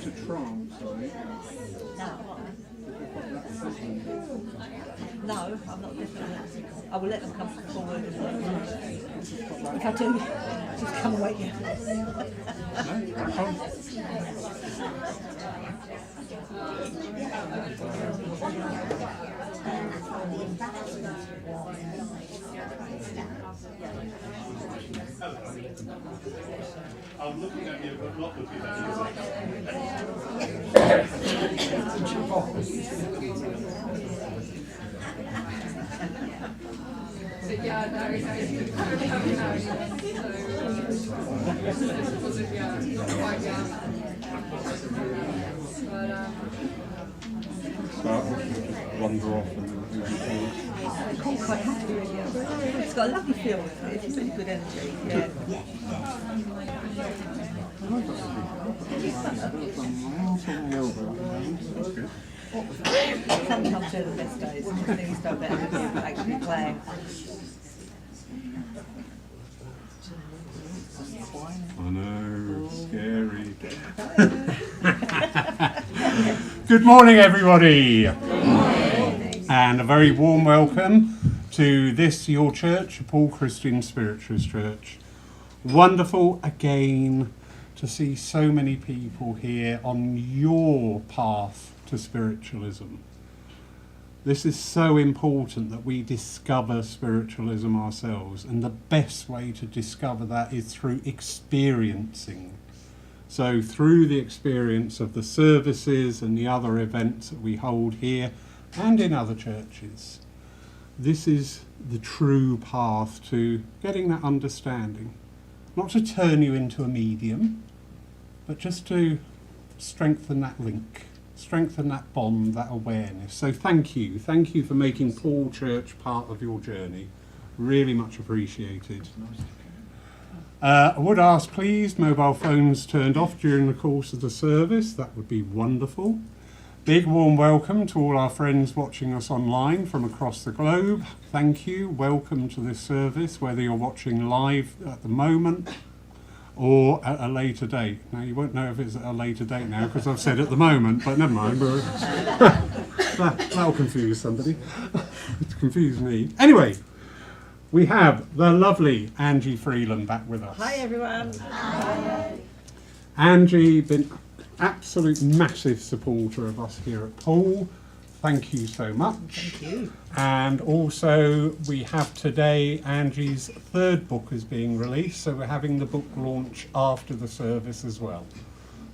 into trance, are you? No, I'm not definitely. I will let them come forward. If I do, just come and wake you. I'm looking at you, but not looking at Wander off and Quite happy with you. It's got a lovely feel. It's really good energy. Yeah. Sometimes they're the best days because things go better when you're actually playing. I know, scary. Good morning, everybody. Good morning. And a very warm welcome to this, your church, Poole Christian Spiritualist Church. Wonderful again to see so many people here on your path to spiritualism. This is so important that we discover spiritualism ourselves, and the best way to discover that is through experiencing. So through the experience of the services and the other events that we hold here and in other churches, this is the true path to getting that understanding. Not to turn you into a medium, but just to strengthen that link, strengthen that bond, that awareness. So thank you for making Poole Church part of your journey. Really much appreciated. I would ask, please, mobile phones turned off during the course of the service. That would be wonderful. Big warm welcome to all our friends watching us online from across the globe. Thank you. Welcome to this service, whether you're watching live at the moment or at a later date. Now, you won't know if it's at a later date now because I've said at the moment, but never mind. That'll confuse somebody. It's confused me. Anyway, we have the lovely Angie Freeland back with us. Hi, everyone. Hi. Angie, been absolute massive supporter of us here at Poole. Thank you so much. Thank you. And also we have today Angie's third book is being released, so we're having the book launch after the service as well.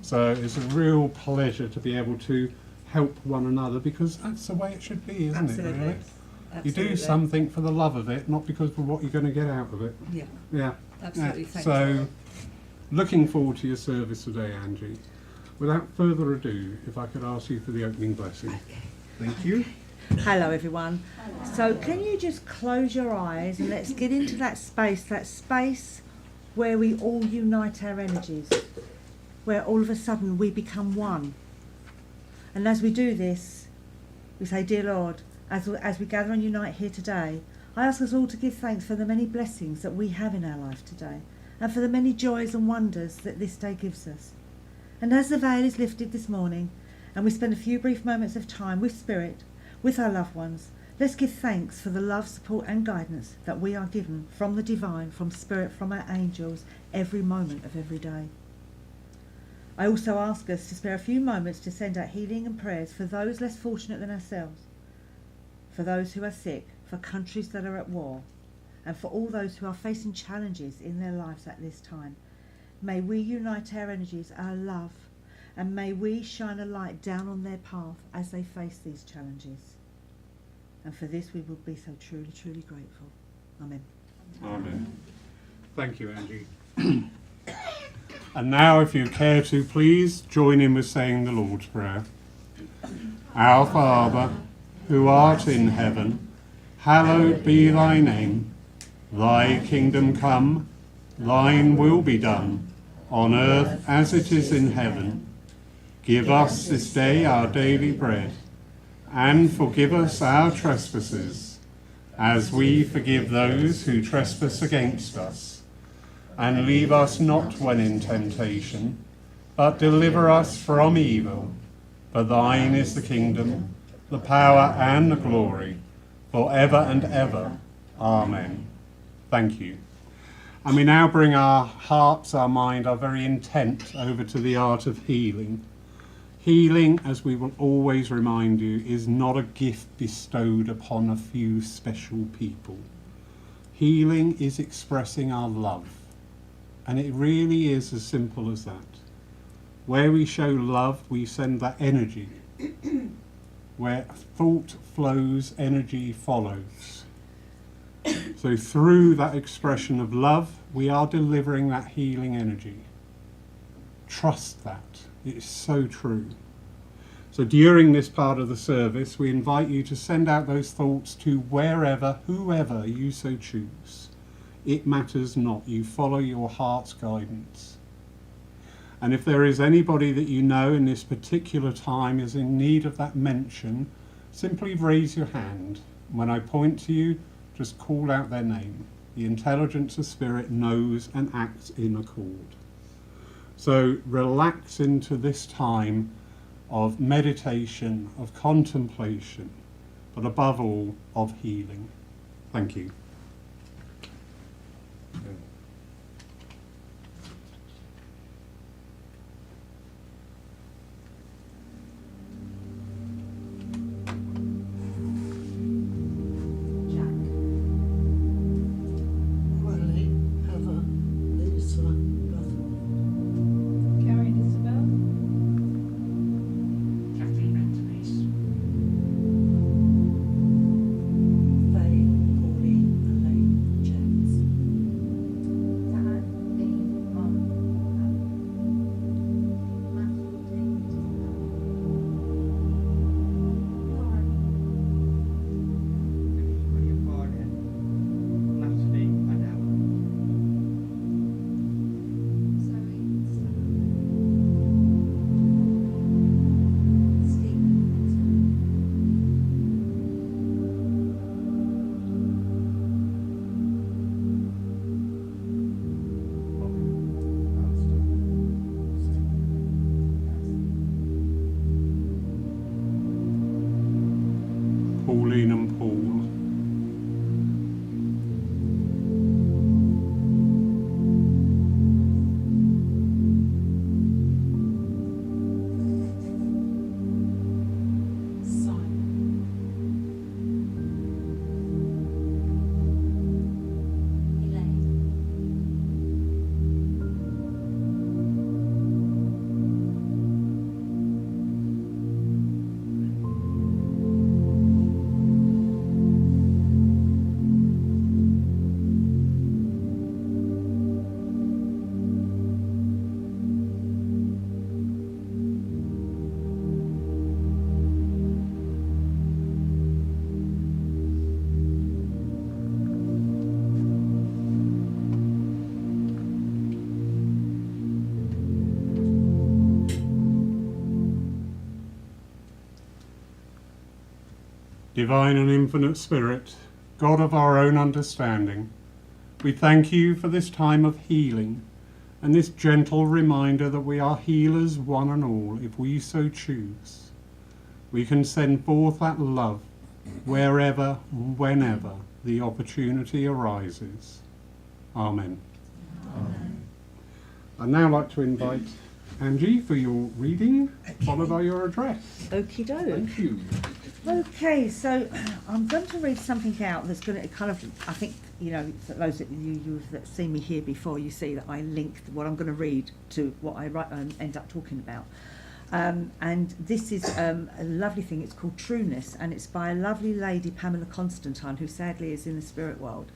So it's a real pleasure to be able to help one another, because that's the way it should be, isn't Absolutely. it, really? Absolutely. You do something for the love of it, not because of what you're going to get out of it. Yeah. Yeah. Absolutely. Yeah. Thank So you. looking forward to your service today, Angie. Without further ado, if I could ask you for the opening blessing. Okay. Thank you. Hello, everyone. So can you just close your eyes and let's get into that space where we all unite our energies, where all of a sudden we become one. And as we do this, we say, Dear Lord, as we gather and unite here today, I ask us all to give thanks for the many blessings that we have in our life today, and for the many joys and wonders that this day gives us. And as the veil is lifted this morning, and we spend a few brief moments of time with Spirit, with our loved ones, let's give thanks for the love, support and guidance that we are given from the divine, from Spirit, from our angels, every moment of every day. I also ask us to spare a few moments to send out healing and prayers for those less fortunate than ourselves, for those who are sick, for countries that are at war, and for all those who are facing challenges in their lives at this time. May we unite our energies, our love, and may we shine a light down on their path as they face these challenges. And for this we will be so truly, truly grateful. Amen. Amen. Thank you, Angie. And now, if you care to, please join in with saying the Lord's Prayer. Our Father, who art in heaven, hallowed be thy name. Thy kingdom come, thine will be done, on earth as it is in heaven. Give us this day our daily bread, and forgive us our trespasses, as we forgive those who trespass against us. And leave us not when in temptation, but deliver us from evil. For thine is the kingdom, the power and the glory, forever and ever. Amen. Thank you. And we now bring our hearts, our mind, our very intent over to the art of healing. Healing, as we will always remind you, is not a gift bestowed upon a few special people. Healing is expressing our love. And it really is as simple as that. Where we show love, we send that energy. Where thought flows, energy follows. So through that expression of love, we are delivering that healing energy. Trust that. It's so true. So during this part of the service, we invite you to send out those thoughts to wherever, whoever you so choose. It matters not. You follow your heart's guidance. And if there is anybody that you know in this particular time is in need of that mention, simply raise your hand. When I point to you, just call out their name. The intelligence of spirit knows and acts in accord. So relax into this time of meditation, of contemplation, but above all, of healing. Thank you. Pauline and Poole. Divine and infinite Spirit, God of our own understanding, we thank you for this time of healing and this gentle reminder that we are healers one and all if we so choose. We can send forth that love wherever, whenever the opportunity arises. Amen. Amen. I'd now like to invite Angie for your reading, followed by your address. Okie doke. Thank you. Okay, so I'm going to read something out that's going to kind of, I think, you know, for those of you've seen me here before, you see that I linked what I'm going to read to what I end up talking about. And this is a lovely thing. It's called Trueness, and it's by a lovely lady, Pamela Constantine, who sadly is in the spirit world.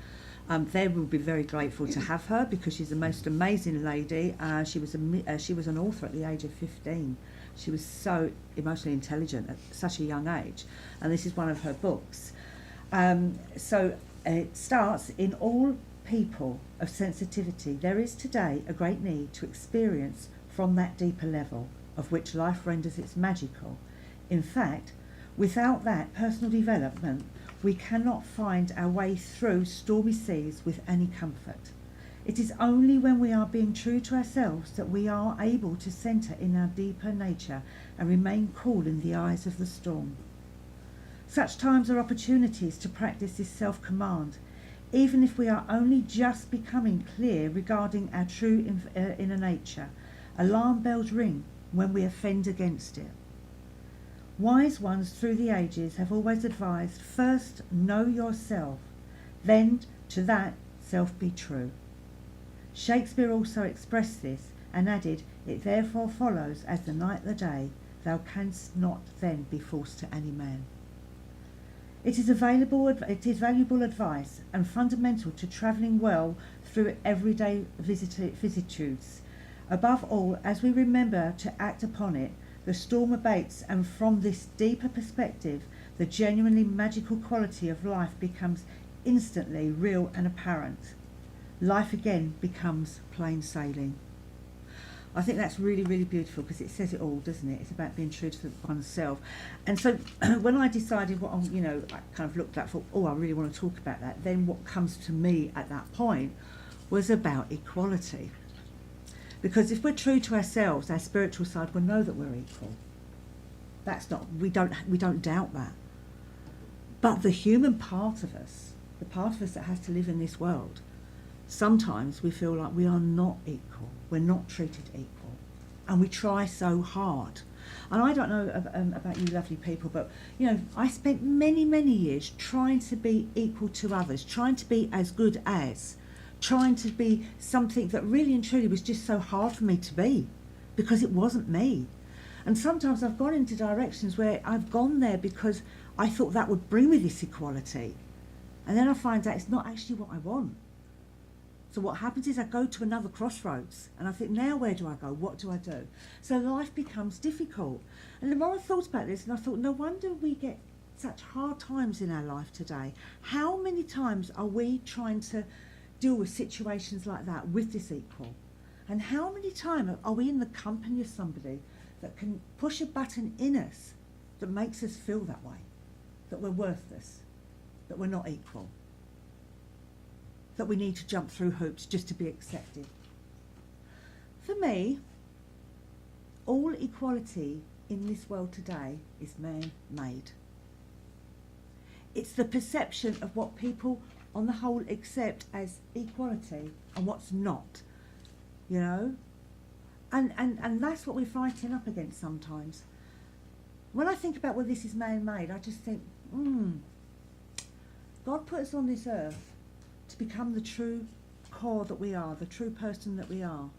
They will be very grateful to have her because she's the most amazing lady. She was an author at the age of 15. She was so emotionally intelligent at such a young age, and this is one of her books. So it starts, in all people of sensitivity, there is today a great need to experience from that deeper level of which life renders it magical. In fact, without that personal development, we cannot find our way through stormy seas with any comfort. It is only when we are being true to ourselves that we are able to centre in our deeper nature and remain cool in the eyes of the storm. Such times are opportunities to practice this self-command, even if we are only just becoming clear regarding our true inner nature. Alarm bells ring when we offend against it. Wise ones through the ages have always advised, first know yourself, then to that self be true. Shakespeare also expressed this and added, it therefore follows as the night the day, thou canst not then be false to any man. It is valuable advice and fundamental to travelling well through everyday vicissitudes. Above all, as we remember to act upon it, the storm abates, and from this deeper perspective, the genuinely magical quality of life becomes instantly real and apparent. Life again becomes plain sailing. I think that's really, really beautiful because it says it all, doesn't it? It's about being true to oneself. And so when I decided what, I kind of looked at, thought, I really want to talk about that. Then what comes to me at that point was about equality. Because if we're true to ourselves, our spiritual side will know that we're equal. We don't doubt that. But the human part of us, the part of us that has to live in this world, sometimes we feel like we are not equal. We're not treated equal. And we try so hard. And I don't know about you lovely people, but, I spent many, many years trying to be equal to others, trying to be as good as, trying to be something that really and truly was just so hard for me to be, because it wasn't me. And sometimes I've gone into directions where I've gone there because I thought that would bring me this equality. And then I find out it's not actually what I want. So what happens is I go to another crossroads and I think, now where do I go? What do I do? So life becomes difficult. And the more I thought about this, and I thought, no wonder we get such hard times in our life today. How many times are we trying to deal with situations like that with this equal? And how many times are we in the company of somebody that can push a button in us that makes us feel that way, that we're worthless, that we're not equal, that we need to jump through hoops just to be accepted? For me, all equality in this world today is man-made. It's the perception of what people on the whole accept as equality and what's not, And that's what we're fighting up against sometimes. When I think about, this is man-made, I just think, God put us on this earth to become the true core that we are, the true person that we are.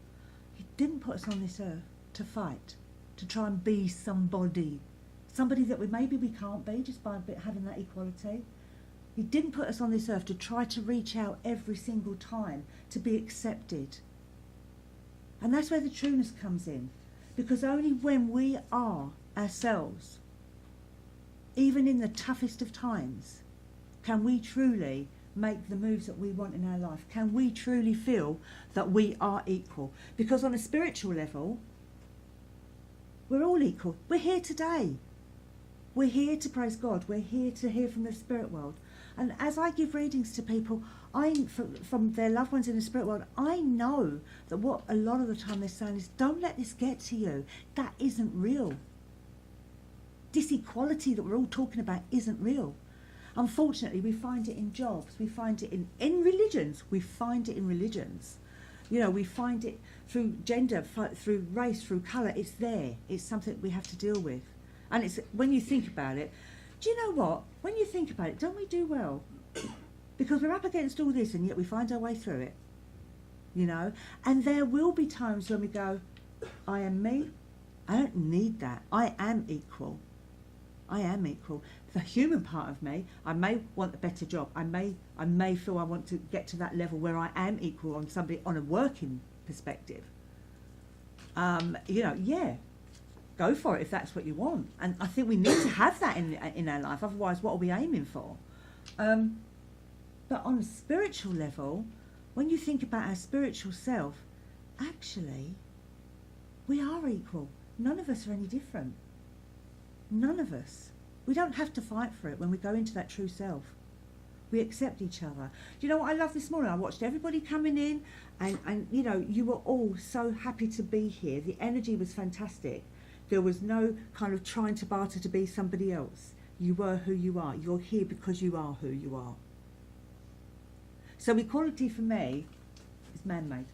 He didn't put us on this earth to fight, to try and be somebody that maybe we can't be just by having that equality. He didn't put us on this earth to try to reach out every single time to be accepted. And that's where the trueness comes in. Because only when we are ourselves, even in the toughest of times, can we truly make the moves that we want in our life. Can we truly feel that we are equal? Because on a spiritual level, we're all equal. We're here today. We're here to praise God. We're here to hear from the spirit world. And as I give readings to people, from their loved ones in the spirit world, I know that what a lot of the time they're saying is, don't let this get to you. That isn't real. This equality that we're all talking about isn't real. Unfortunately, we find it in jobs. We find it in religions. We find it in religions. You know, we find it through gender, through race, through colour. It's there. It's something we have to deal with. And it's when you think about it, do you know what? When you think about it, don't we do well? Because we're up against all this and yet we find our way through it. You know? And there will be times when we go, I am me. I don't need that. I am equal. I am equal. The human part of me, I may want a better job. I may feel I want to get to that level where I am equal on somebody on a working perspective. You know, yeah, go for it if that's what you want. And I think we need to have that in our life. Otherwise, what are we aiming for? But on a spiritual level, when you think about our spiritual self, actually, we are equal. None of us are any different. None of us. We don't have to fight for it when we go into that true self. We accept each other. Do you know what I love this morning? I watched everybody coming in and you know, you were all so happy to be here. The energy was fantastic. There was no kind of trying to barter to be somebody else. You were who you are. You're here because you are who you are. So equality for me is man-made.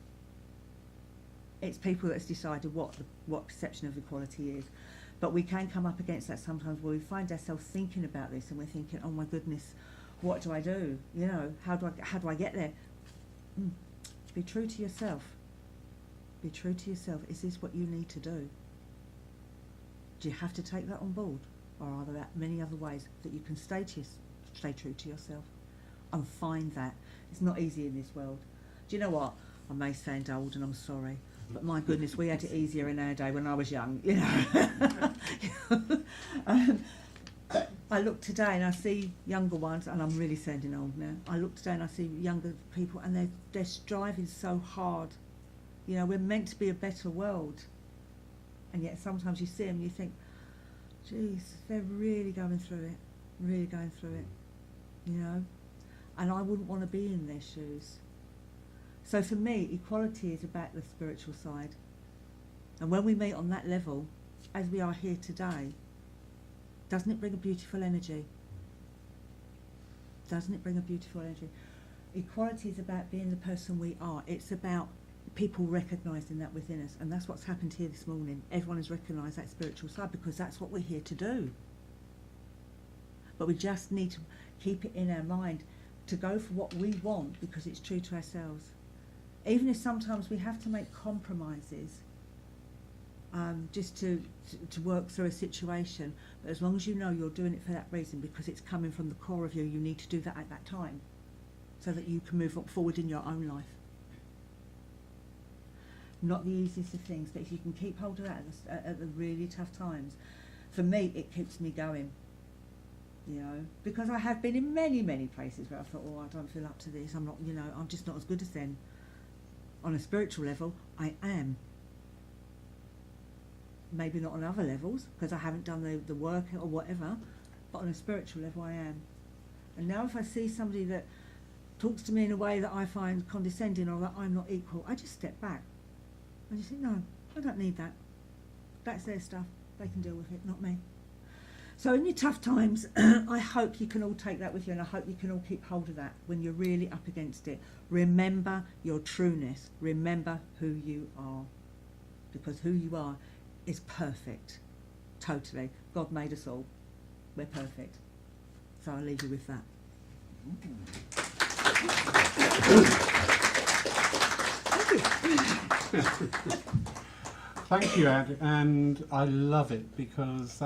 It's people that's decided what perception of equality is. But we can come up against that sometimes where we find ourselves thinking about this and we're thinking, oh my goodness, what do I do? You know, how do I get there? Be true to yourself. Be true to yourself. Is this what you need to do? Do you have to take that on board? Or are there many other ways that you can stay true to yourself and find that? It's not easy in this world. Do you know what? I may sound old and I'm sorry, but my goodness, we had it easier in our day when I was young, you know. But I look today and I see younger ones, and I'm really sounding old now. I look today and I see younger people and they're striving so hard. You know, we're meant to be a better world. And yet sometimes you see them and you think, geez, they're really going through it, you know. And I wouldn't want to be in their shoes. So for me, equality is about the spiritual side. And when we meet on that level, as we are here today, doesn't it bring a beautiful energy? Doesn't it bring a beautiful energy? Equality is about being the person we are. It's about people recognising that within us. And that's what's happened here this morning. Everyone has recognised that spiritual side because that's what we're here to do. But we just need to keep it in our mind to go for what we want because it's true to ourselves. Even if sometimes we have to make compromises just to work through a situation. But as long as you know you're doing it for that reason because it's coming from the core of you, you need to do that at that time so that you can move forward in your own life. Not the easiest of things, but if you can keep hold of that at the really tough times, for me, it keeps me going. You know, because I have been in many, many places where I thought, oh, I don't feel up to this. I'm not, you know, I'm just not as good as them. On a spiritual level, I am. Maybe not on other levels, because I haven't done the work or whatever, but on a spiritual level, I am. And now if I see somebody that talks to me in a way that I find condescending or that I'm not equal, I just step back. I just think, no, I don't need that. That's their stuff. They can deal with it, not me. So in your tough times, I hope you can all take that with you, and I hope you can all keep hold of that when you're really up against it. Remember your trueness. Remember who you are. Because who you are is perfect. Totally. God made us all. We're perfect. So I'll leave you with that. Thank you, Ad, and I love it because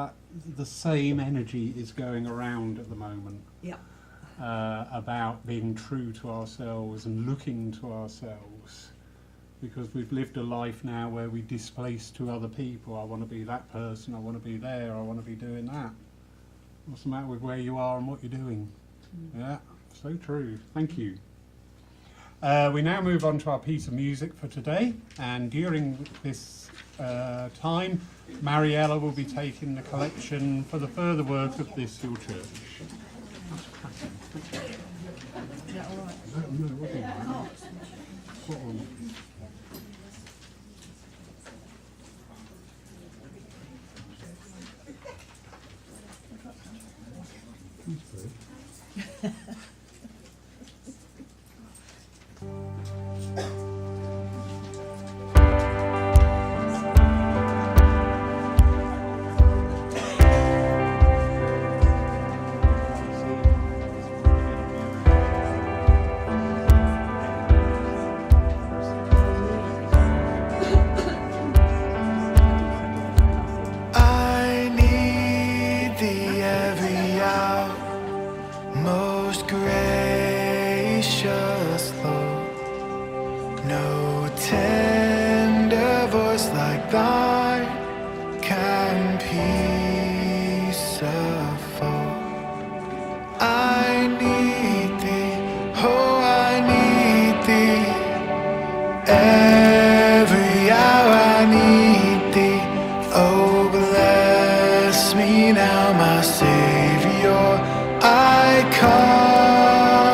the same energy is going around at the moment. Yeah. About being true to ourselves and looking to ourselves, because we've lived a life now where we displace to other people. I want to be that person, I want to be there, I want to be doing that. What's the matter with where you are and what you're doing? Yeah, so true. Thank you. We now move on to our piece of music for today, and during this time, Mariella will be taking the collection for the further work of this your church. That's cracking. Is that all right? No, it wasn't all right. Spot on. I need thee every hour, most gracious Lord. No tender voice like thine can peace afford. I need thee, oh I need thee, every hour I need thee. Oh bless me now, my Savior, I come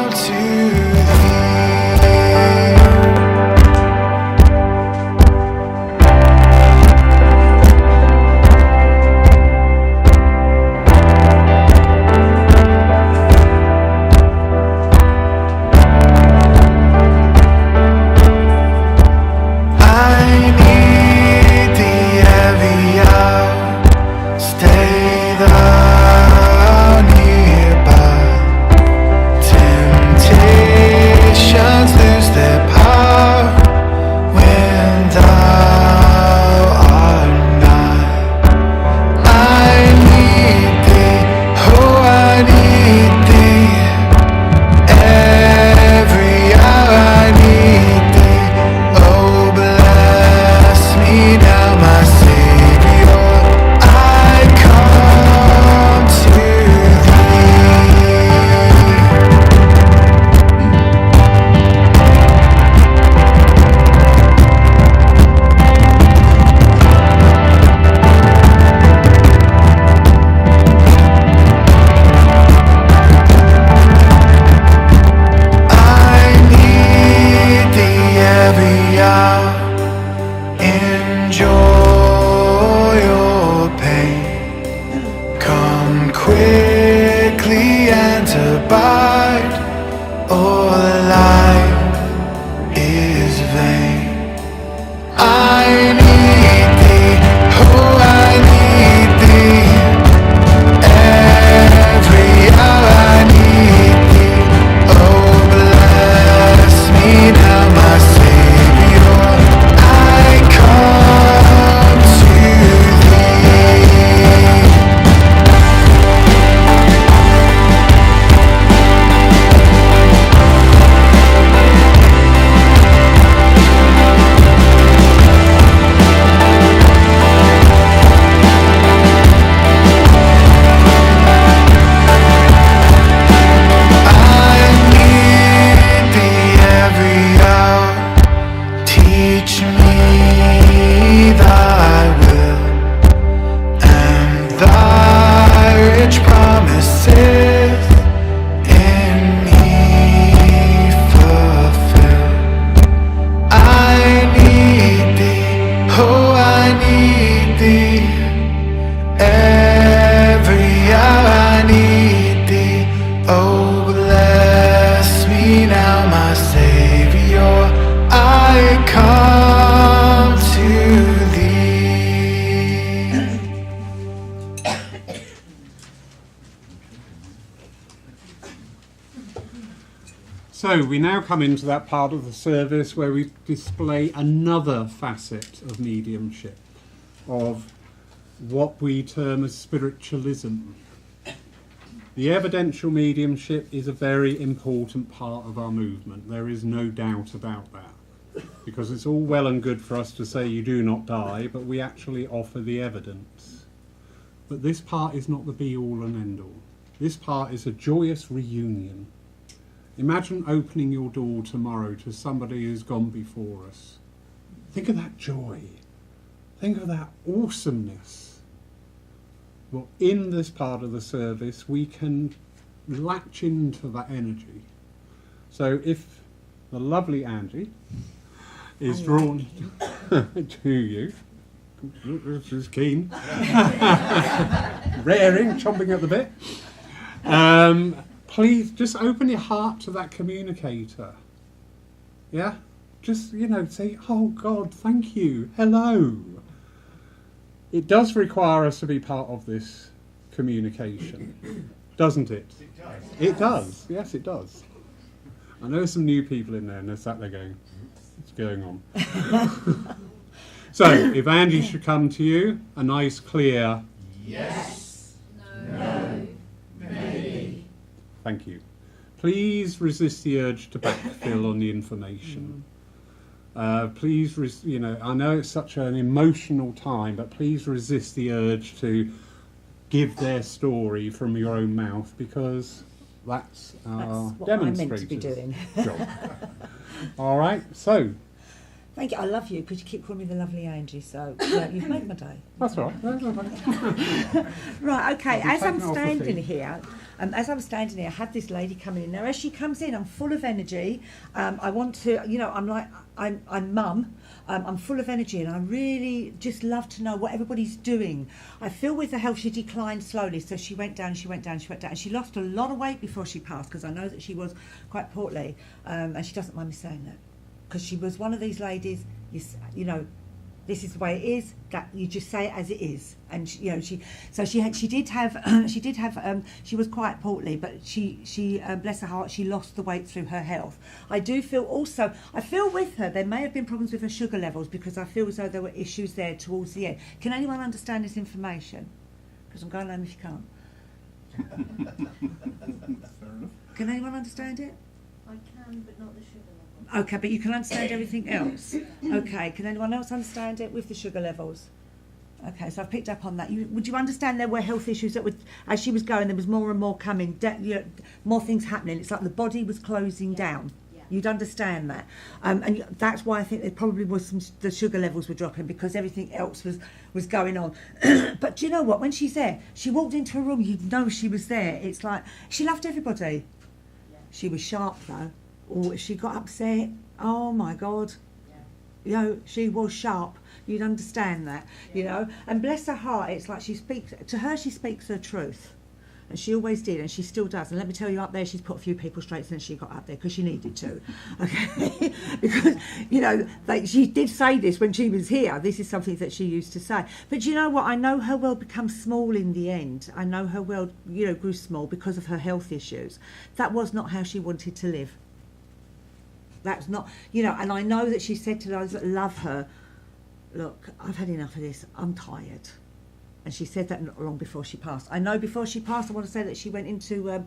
So we now come into that part of the service where we display another facet of mediumship, of what we term as spiritualism. The evidential mediumship is a very important part of our movement. There is no doubt about that. Because it's all well and good for us to say you do not die, but we actually offer the evidence. But this part is not the be-all and end-all. This part is a joyous reunion. Imagine opening your door tomorrow to somebody who's gone before us. Think of that joy. Think of that awesomeness. Well, in this part of the service, we can latch into that energy. So if the lovely Angie is drawn to you, she's keen, raring, chomping at the bit, please just open your heart to that communicator. Yeah? Just, say, oh God, thank you, hello. It does require us to be part of this communication, doesn't it? It does. It does, yes it does. I know some new people in there and they're sat there going, what's going on? So, if Angie should come to you, a nice clear Yes. No. Maybe. thank you. Please resist the urge to backfill on the information. Please, I know it's such an emotional time, but please resist the urge to give their story from your own mouth, because that's our That's what I'm meant demonstrator's to be doing. job. All right, so Thank you. I love you because you keep calling me the lovely Angie. So yeah, you've made my day. that's all right. That's all right. Right. Okay. I'll be As I'm taking off the standing feet. here, I have this lady coming in. Now, as she comes in, I'm full of energy. I want to, I'm mum. I'm full of energy, and I really just love to know what everybody's doing. I feel with her health, she declined slowly, so she went down, and she lost a lot of weight before she passed, because I know that she was quite portly, and she doesn't mind me saying that, because she was one of these ladies, this is the way it is, that you just say it as it is. And she was quite portly, but she bless her heart, she lost the weight through her health. I feel with her there may have been problems with her sugar levels, because I feel as though there were issues there towards the end. Can anyone understand this information? Because I'm going home if you can't. Fair enough. Can anyone understand it? I can, but not the sugar level. Okay, but you can understand everything else. Okay, can anyone else understand it with the sugar levels? Okay, so I've picked up on that. Would you understand there were health issues that would, as she was going, there was more and more coming, more things happening. It's like the body was closing down. Yeah. You'd understand that. And that's why I think there probably was the sugar levels were dropping, because everything else was going on. But do you know what? When she's there, she walked into a room, you'd know she was there. It's like, she loved everybody. Yeah. She was sharp though. Or if she got upset, oh my God, she was sharp. You'd understand that, And bless her heart, it's like she speaks her truth. And she always did, and she still does. And let me tell you, up there, she's put a few people straight since she got up there, because she needed to. Okay? Because, she did say this when she was here. This is something that she used to say. But you know what? I know her world becomes small in the end. I know her world, grew small because of her health issues. That was not how she wanted to live. That's not, and I know that she said to those that love her, look, I've had enough of this, I'm tired. And she said that not long before she passed. I know before she passed, I want to say that she went into a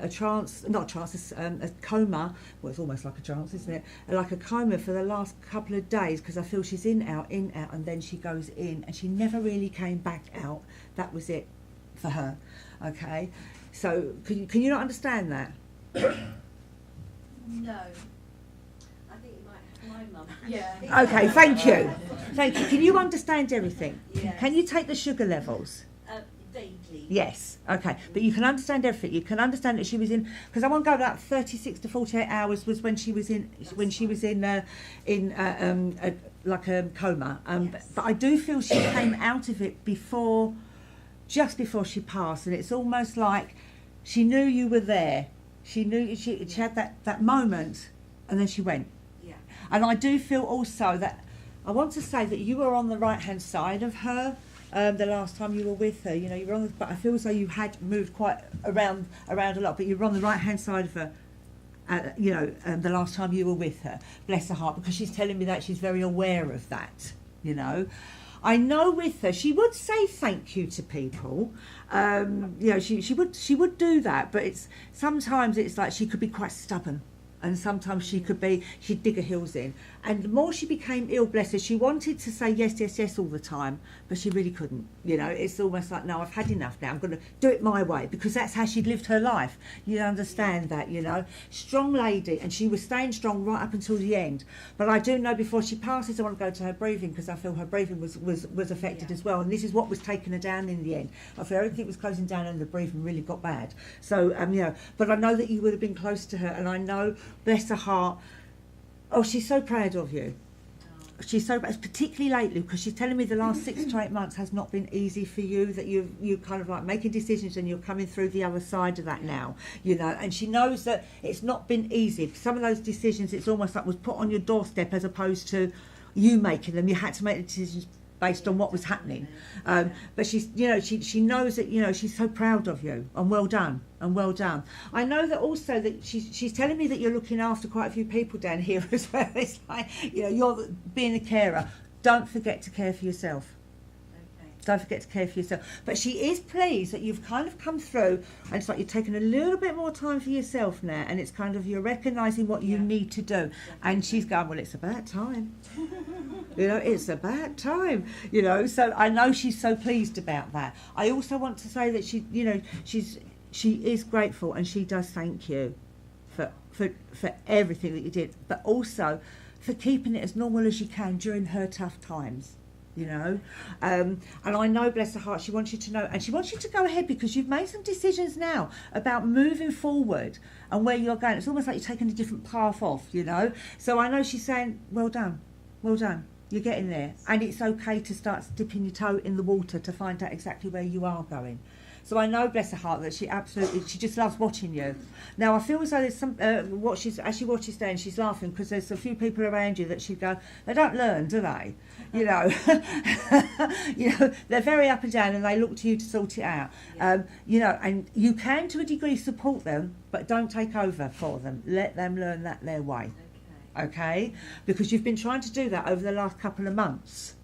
trance, not a trance, a coma. Well, it's almost like a trance, isn't it? Like a coma for the last couple of days, because I feel she's in, out, and then she goes in, and she never really came back out. That was it for her, okay? So, can you not understand that? No. I think you might have my mum. Yeah. Okay, thank you. Thank you. Can you understand everything? Yes. Can you take the sugar levels? Vaguely. Yes. Okay. But you can understand everything. You can understand that she was in, because I won't go about 36 to 48 hours was when she was in like a coma. Yes. But I do feel she came out of it just before she passed, and it's almost like she knew you were there. She knew she had that moment, and then she went. Yeah. And I do feel also that, I want to say that you were on the right-hand side of her the last time you were with her. You were on but I feel as though you had moved quite around a lot, but you were on the right-hand side of her. the last time you were with her, bless her heart, because she's telling me that she's very aware of that, you know. I know with her, she would say thank you to people. She would do that, but sometimes it's like she could be quite stubborn. And sometimes she'd dig her heels in. And the more she became ill, bless her, she wanted to say yes, yes, yes all the time, but she really couldn't. You know, it's almost like, no, I've had enough now. I'm going to do it my way, because that's how she'd lived her life. You understand that, you know. Strong lady, and she was staying strong right up until the end. But I do know before she passes, I want to go to her breathing, because I feel her breathing was affected as well. And this is what was taking her down in the end. I feel everything was closing down and the breathing really got bad. So, but I know that you would have been close to her, and I know, bless her heart, oh, she's so proud of you. She's so, particularly lately, because she's telling me the last 6 to 8 months has not been easy for you, that you kind of like making decisions and you're coming through the other side of that now, you know, and she knows that it's not been easy. Some of those decisions, it's almost like was put on your doorstep as opposed to you making them. You had to make the decisions based on what was happening. But she's, you know, she knows that, you know, she's so proud of you, and well done, and well done. I know that also that she's telling me that you're looking after quite a few people down here as well. It's like, you know, you're being a carer. Don't forget to care for yourself. Don't forget to care for yourself. But she is pleased that you've kind of come through, and it's like you're taking a little bit more time for yourself now, and it's kind of you're recognising what you need to do. And she's going, well, it's about time. You know, it's about time. You know, so I know she's so pleased about that. I also want to say that she, you know, she is grateful, and she does thank you for everything that you did, but also for keeping it as normal as you can during her tough times. You know, and I know, bless her heart, she wants you to know, and she wants you to go ahead, because you've made some decisions now about moving forward and where you're going. It's almost like you're taking a different path off, you know. So I know she's saying, well done, you're getting there, and it's okay to start dipping your toe in the water to find out exactly where you are going. So I know, bless her heart, that she just loves watching you. Now I feel as though there's some as she watches there, and she's laughing because there's a few people around you that she'd go, they don't learn, do they? You know, you know, they're very up and down, and they look to you to sort it out. You know, and you can to a degree support them, but don't take over for them. Let them learn that their way. Okay? Because you've been trying to do that over the last couple of months.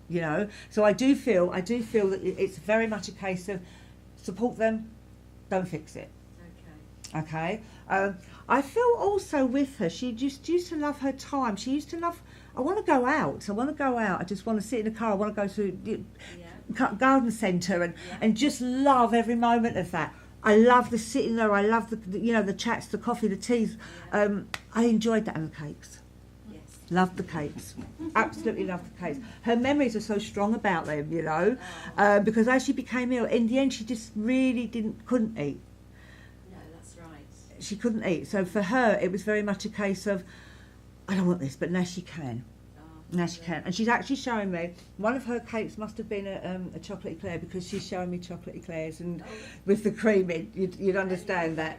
You know, so I do feel that it's very much a case of support them, don't fix it. Okay. I feel also with her, she just used to love her time. She used to love, I want to go out. I just want to sit in the car. I want to go to the garden centre and just love every moment of that. I love the sitting there. I love the chats, the coffee, the teas. I enjoyed that, and the cakes. Loved the cakes, absolutely loved the cakes. Her memories are so strong about them, you know, because as she became ill, in the end she just really couldn't eat. No, that's right. She couldn't eat, so for her it was very much a case of, I don't want this, but now she can. Now she can, and she's actually showing me one of her cakes must have been a chocolate eclair, because she's showing me chocolate eclairs and with the cream in. You'd understand that.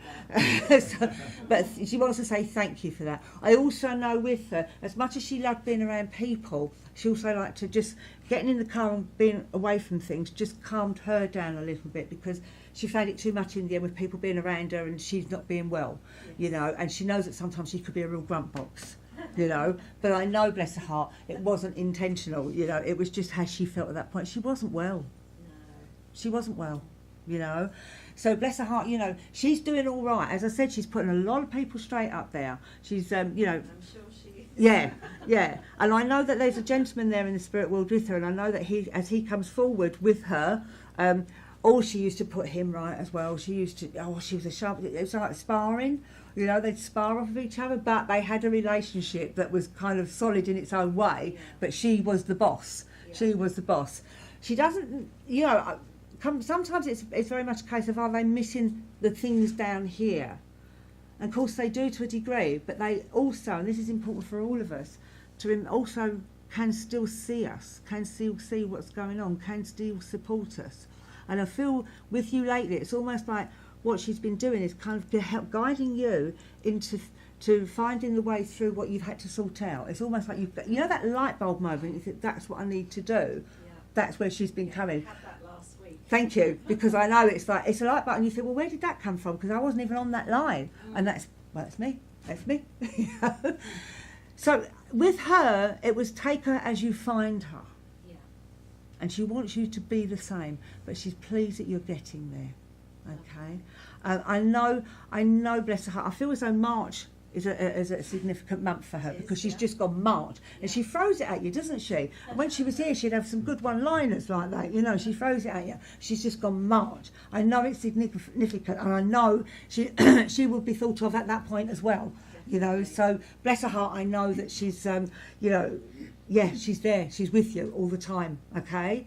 So, but she wants to say thank you for that. I also know with her, as much as she loved being around people, she also liked to just getting in the car and being away from things just calmed her down a little bit, because she found it too much in the end with people being around her and she's not being well, you know, and she knows that sometimes she could be a real grunt box. You know, but I know, bless her heart, it wasn't intentional, you know, it was just how she felt at that point. She wasn't well. No. She wasn't well, you know. So bless her heart, you know, she's doing all right. As I said, she's putting a lot of people straight up there. She's, you know. I'm sure she is. Yeah. And I know that there's a gentleman there in the spirit world with her, and I know that as he comes forward with her, she used to put him right as well. She used to, she was a sharp, it was like sparring. You know, they'd spar off of each other, but they had a relationship that was kind of solid in its own way, but she was the boss. She was the boss. She doesn't, you know, sometimes it's very much a case of, are they missing the things down here? And of course they do to a degree, but they also, and this is important for all of us, also can still see us, can still see what's going on, can still support us. And I feel with you lately, it's almost like what she's been doing is kind of guiding you into finding the way through what you've had to sort out. It's almost like you know that light bulb moment, you think, that's what I need to do. Yeah. That's where she's been coming. I had that last week. Thank you, because I know it's a light bulb, and you think, well, where did that come from? Because I wasn't even on that line. And that's well, that's me. So with her, it was take her as you find her. Yeah. And she wants you to be the same, but she's pleased that you're getting there. Okay? I know, bless her heart, I feel as though March is a significant month for her, It is, because she's yeah. just gone March, and she throws it at you, doesn't she? And when she was here, she'd have some good one-liners like that, you know, she throws it at you. She's just gone March. I know it's significant, and I know she she will be thought of at that point as well, you know. So bless her heart, I know that she's, you know, yeah, she's there, she's with you all the time, okay?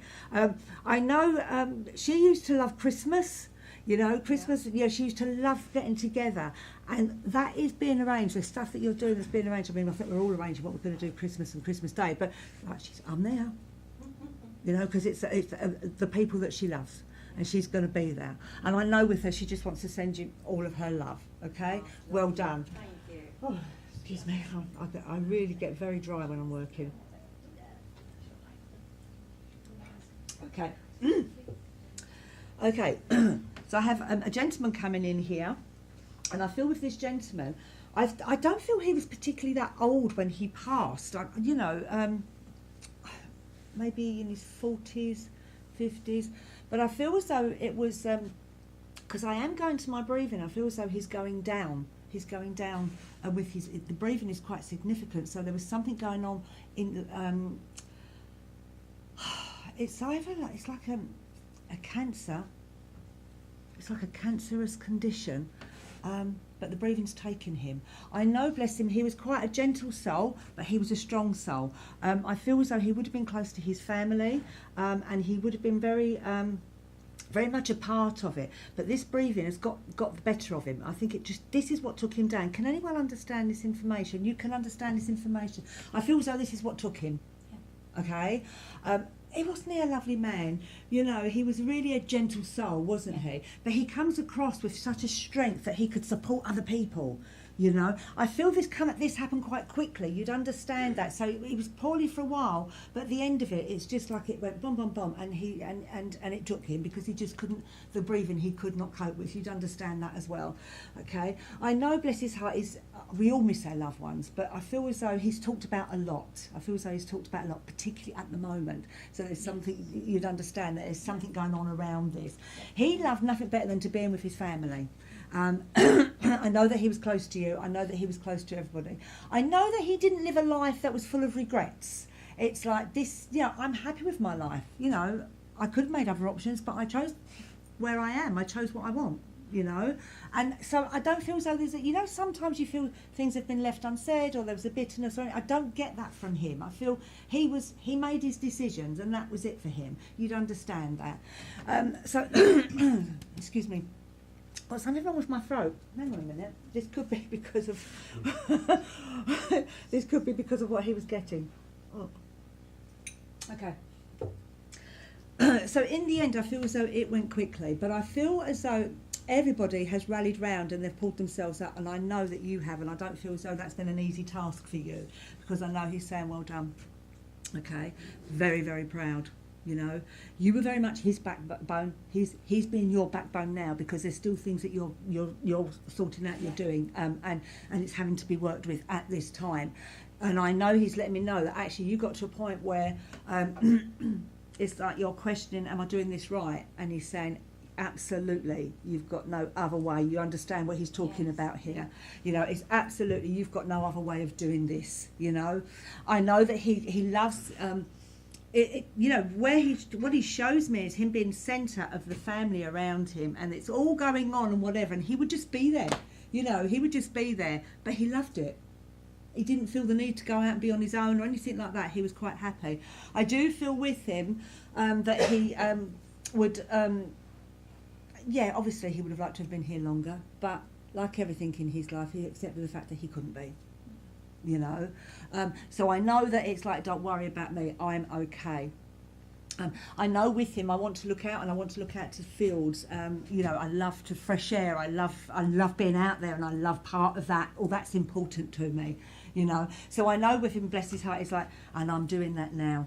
I know she used to love Christmas. You know, Christmas, you know, she used to love getting together. And that is being arranged. The stuff that you're doing is being arranged. I mean, I think we're all arranging what we're going to do Christmas and Christmas Day. But like, I'm there, you know, because it's the people that she loves. And she's going to be there. And I know with her, she just wants to send you all of her love, okay? Well done. Thank you. Oh, excuse me. I really get very dry when I'm working. Okay. Okay. So I have a gentleman coming in here, and I feel with this gentleman, I don't feel he was particularly that old when he passed. You know, maybe in his 40s, 50s, but I feel as though it was, because I am going to my breathing, I feel as though he's going down. He's going down with the breathing is quite significant. So there was something going on in, it's either like, it's like a cancer. It's like a cancerous condition, but the breathing's taken him. I know, bless him, he was quite a gentle soul, but he was a strong soul. I feel as though he would have been close to his family, and he would have been very much a part of it. But this breathing has got the better of him. I think this is what took him down. Can anyone understand this information? You can understand this information. I feel as though this is what took him. Yeah. Okay? He wasn't a lovely man, you know, he was really a gentle soul, wasn't he? But he comes across with such a strength that he could support other people, you know. I feel this happened quite quickly, you'd understand that. So he was poorly for a while, but at the end of it, it's just like it went boom, boom, boom, and it took him, because he just couldn't, the breathing he could not cope with. You'd understand that as well, okay? I know, bless his heart, we all miss our loved ones, but I feel as though he's talked about a lot. I feel as though he's talked about a lot, particularly at the moment. So there's something, you'd understand that there's something going on around this. He loved nothing better than to be in with his family. I know that he was close to you. I know that he was close to everybody. I know that he didn't live a life that was full of regrets. It's like this, you know, I'm happy with my life. You know, I could have made other options, but I chose where I am. I chose what I want. You know, and so I don't feel as though there's you know, sometimes you feel things have been left unsaid, or there was a bitterness or anything. I don't get that from him. I feel he made his decisions, and that was it for him. You'd understand that. So excuse me, got something wrong with my throat. Hang on a minute, this could be because of this could be because of what he was getting. Oh. Okay. So in the end, I feel as though it went quickly, but I feel as though everybody has rallied round and they've pulled themselves up, and I know that you have, and I don't feel as though that's been an easy task for you, because I know he's saying well done. Okay, very, very proud. You know, you were very much his backbone. He's been your backbone now, because there's still things that you're sorting out, you're doing, and it's having to be worked with at this time. And I know he's letting me know that actually you got to a point where it's like you're questioning, am I doing this right? And he's saying, absolutely, you've got no other way. You understand what he's talking about here. You know, it's absolutely, you've got no other way of doing this, you know. I know that he loves, you know, what he shows me is him being centre of the family around him, and it's all going on and whatever, and he would just be there, you know, he would just be there, but he loved it. He didn't feel the need to go out and be on his own or anything like that. He was quite happy. I do feel with him that he would... yeah, obviously he would have liked to have been here longer, but like everything in his life, he accepted the fact that he couldn't be, you know. So I know that it's like, don't worry about me, I'm okay. I know with him, I want to look out, and I want to look out to fields. You know, I love to fresh air. I love being out there, and I love part of that. All that's important to me, you know. So I know with him, bless his heart, it's like, and I'm doing that now.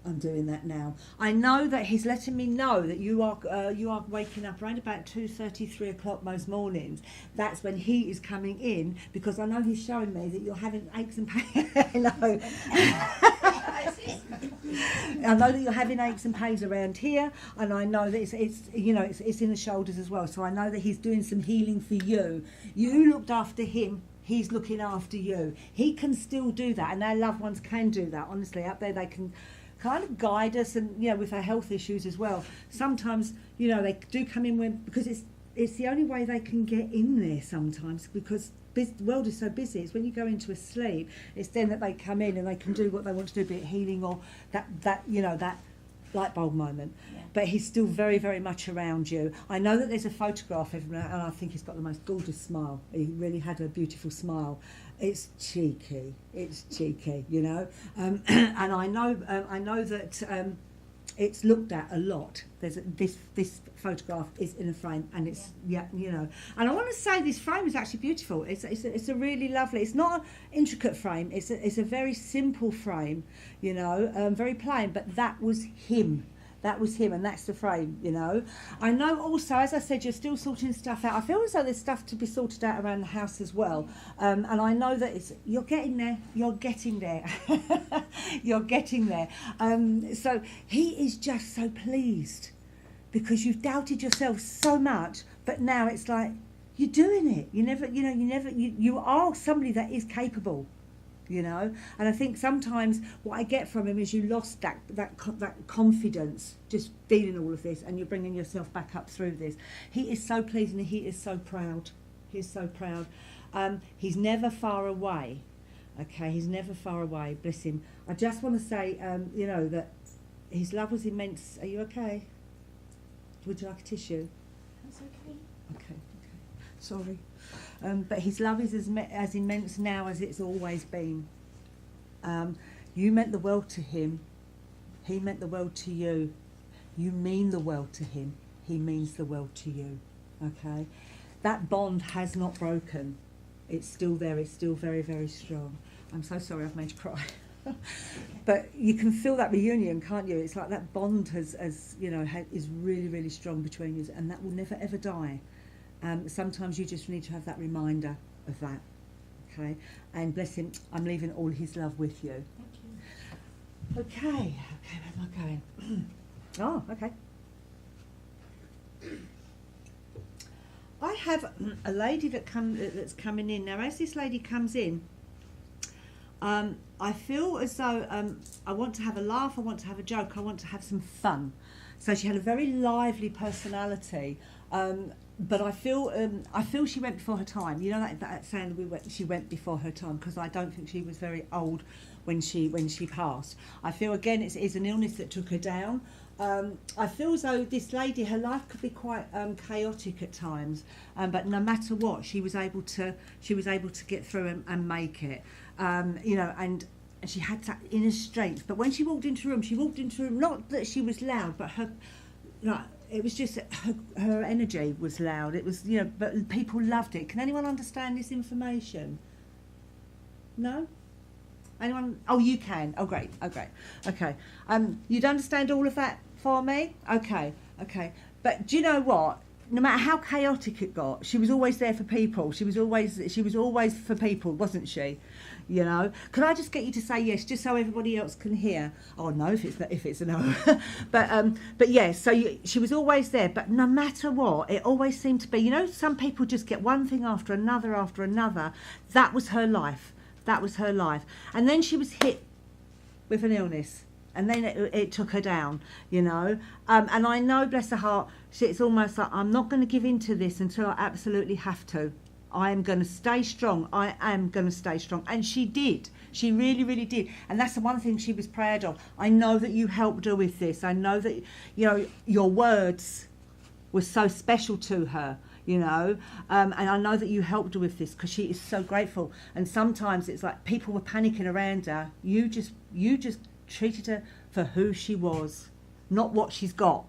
I'm doing that now. I know that he's letting me know that you are waking up around about 2:30, 3 o'clock most mornings. That's when he is coming in, because I know he's showing me that you're having aches and pains. Hello. I know that you're having aches and pains around here, and I know that it's in the shoulders as well. So I know that he's doing some healing for you. You looked after him. He's looking after you. He can still do that, and our loved ones can do that. Honestly, up there they can kind of guide us, and with our health issues as well. Sometimes they do come in because it's the only way they can get in there sometimes, because the world is so busy. It's when you go into a sleep, it's then that they come in and they can do what they want to do, be it healing or that light bulb moment. Yeah. But he's still very, very much around you. I know that there's a photograph of him, and I think he's got the most gorgeous smile. He really had a beautiful smile. It's cheeky, and I know that it's looked at a lot. There's this photograph is in a frame, and it's and I want to say this frame is actually beautiful. It's a really lovely. It's not an intricate frame. It's a very simple frame, very plain. But that was him. That was him, and that's the frame, I know also, as I said, you're still sorting stuff out. I feel as though there's stuff to be sorted out around the house as well. And I know that you're getting there. You're getting there. You're getting there. So he is just so pleased, because you've doubted yourself so much, but now it's like you're doing it. You are somebody that is capable. And I think sometimes what I get from him is you lost that confidence just feeling all of this, and you're bringing yourself back up through this. He is so pleased, and he is so proud. He is so proud. He's never far away. Okay, he's never far away. Bless him. I just want to say, that his love was immense. Are you okay? Would you like a tissue? That's okay. Okay. Sorry. But his love is as immense now as it's always been. You meant the world to him. He meant the world to you. You mean the world to him. He means the world to you. Okay? That bond has not broken. It's still there. It's still very, very strong. I'm so sorry I've made you cry. But you can feel that reunion, can't you? It's like that bond is really, really strong between you, and that will never, ever die. Sometimes you just need to have that reminder of that, okay? And bless him, I'm leaving all his love with you. Thank you. Okay, where am I going? Oh, okay. I have a lady that's coming in. Now, as this lady comes in, I feel as though I want to have a laugh, I want to have a joke, I want to have some fun. So she had a very lively personality. But I feel she went before her time. You know that saying she went before her time, because I don't think she was very old when she passed. I feel again it's an illness that took her down. I feel as though this lady, her life could be quite chaotic at times, but no matter what, she was able to get through and make it. And she had that inner strength. But when she walked into a room, not that she was loud, but her, it was just her energy was loud. It was, but people loved it. Can anyone understand this information? No? Anyone? Oh, you can. Oh, great. Okay. You'd understand all of that for me? Okay. But do you know what? No matter how chaotic it got, she was always there for people. She was always for people, wasn't she? Could I just get you to say yes, just so everybody else can hear? Oh no, if it's a no. but yes. So she was always there. But no matter what, it always seemed to be. Some people just get one thing after another after another. That was her life. And then she was hit with an illness. And then it took her down, and I know, bless her heart, it's almost like, I'm not going to give in to this until I absolutely have to. I am going to stay strong. And she did. She really, really did. And that's the one thing she was proud of. I know that you helped her with this. I know that, your words were so special to her, and I know that you helped her with this, because she is so grateful. And sometimes it's like people were panicking around her. You just treated her for who she was, not what she's got,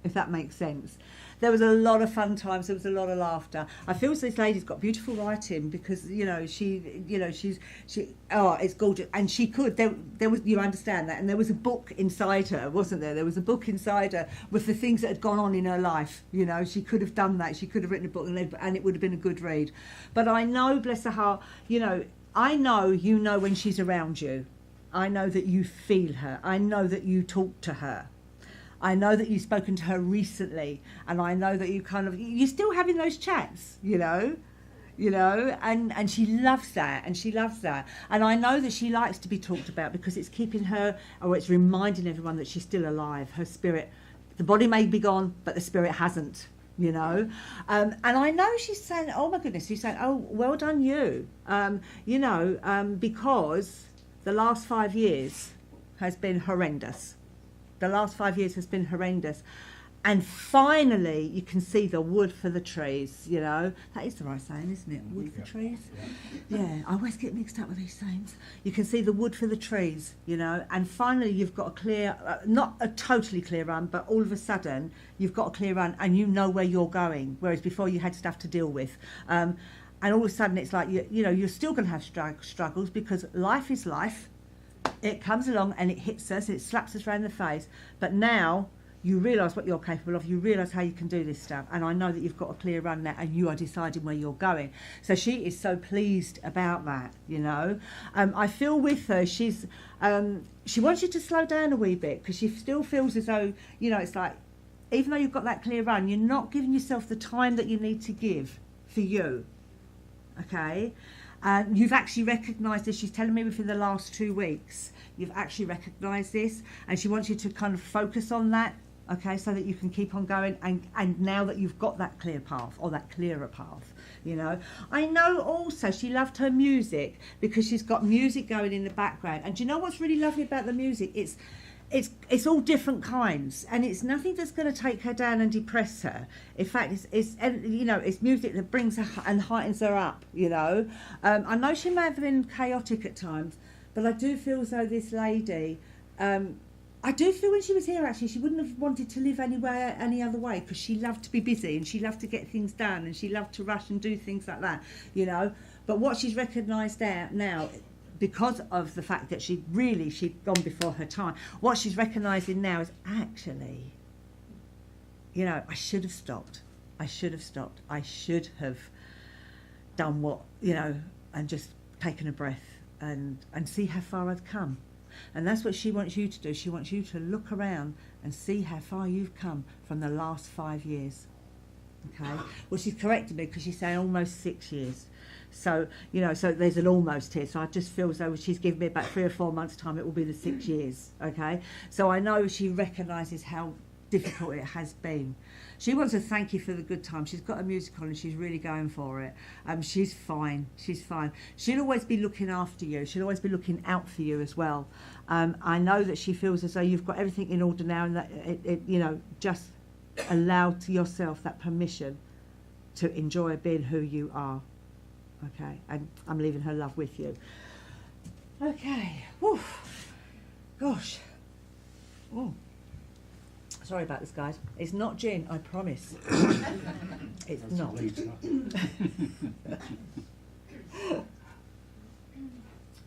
if that makes sense. there was a lot of fun times. There was a lot of laughter. I feel as this lady's got beautiful writing because she's it's gorgeous, and she could. There was, you understand that, and there was a book inside her, wasn't there? There was a book inside her with the things that had gone on in her life. She could have done that. She could have written a book, and it would have been a good read. But I know, bless her heart, I know when she's around you. I know that you feel her. I know that you talk to her. I know that you've spoken to her recently, and I know that you're still having those chats, and she loves that, and I know that she likes to be talked about because it's keeping her, or it's reminding everyone that she's still alive. Her spirit, the body may be gone, but the spirit hasn't, and I know she's saying, oh my goodness, she's saying, oh, well done you, because the last 5 years has been horrendous. The last 5 years has been horrendous. And finally, you can see the wood for the trees, That is the right saying, isn't it? Wood for trees? Yeah, I always get mixed up with these sayings. You can see the wood for the trees, And finally, you've got a clear, not a totally clear run, but all of a sudden, you've got a clear run and you know where you're going, whereas before you had stuff to deal with. And all of a sudden, it's like, you're still going to have struggles because life is life. It comes along and it hits us, it slaps us around the face. But now you realise what you're capable of, you realise how you can do this stuff. And I know that you've got a clear run now and you are deciding where you're going. So she is so pleased about that, I feel with her, she wants you to slow down a wee bit because she still feels as though, it's like, even though you've got that clear run, you're not giving yourself the time that you need to give for you, okay? You've actually recognised this. She's telling me within the last 2 weeks, you've actually recognised this, and she wants you to kind of focus on that, okay, so that you can keep on going. And now that you've got that clear path, or that clearer path, I know also she loved her music because she's got music going in the background. And do you know what's really lovely about the music? It's all different kinds, and it's nothing that's going to take her down and depress her. In fact, it's music that brings her and heightens her up. I know she may have been chaotic at times, but I do feel as though this lady, I do feel when she was here actually, she wouldn't have wanted to live anywhere any other way because she loved to be busy and she loved to get things done and she loved to rush and do things like that. But what she's recognised now. Because of the fact that she'd gone before her time, what she's recognising now is actually, I should have stopped. I should have done what, and just taken a breath and see how far I've come. And that's what she wants you to do. She wants you to look around and see how far you've come from the last 5 years. Okay? Well, she's corrected me because she's saying almost 6 years. So, so there's an almost here. So I just feel as though she's given me about 3 or 4 months' time, it will be the 6 years, okay? So I know she recognises how difficult it has been. She wants to thank you for the good time. She's got a music on and she's really going for it. She's fine. She'll always be looking after you. She'll always be looking out for you as well. I know that she feels as though you've got everything in order now and that, just allow to yourself that permission to enjoy being who you are. Okay, and I'm leaving her love with you. Okay, whew. Gosh. Oh. Sorry about this, guys. It's not gin, I promise. It's not.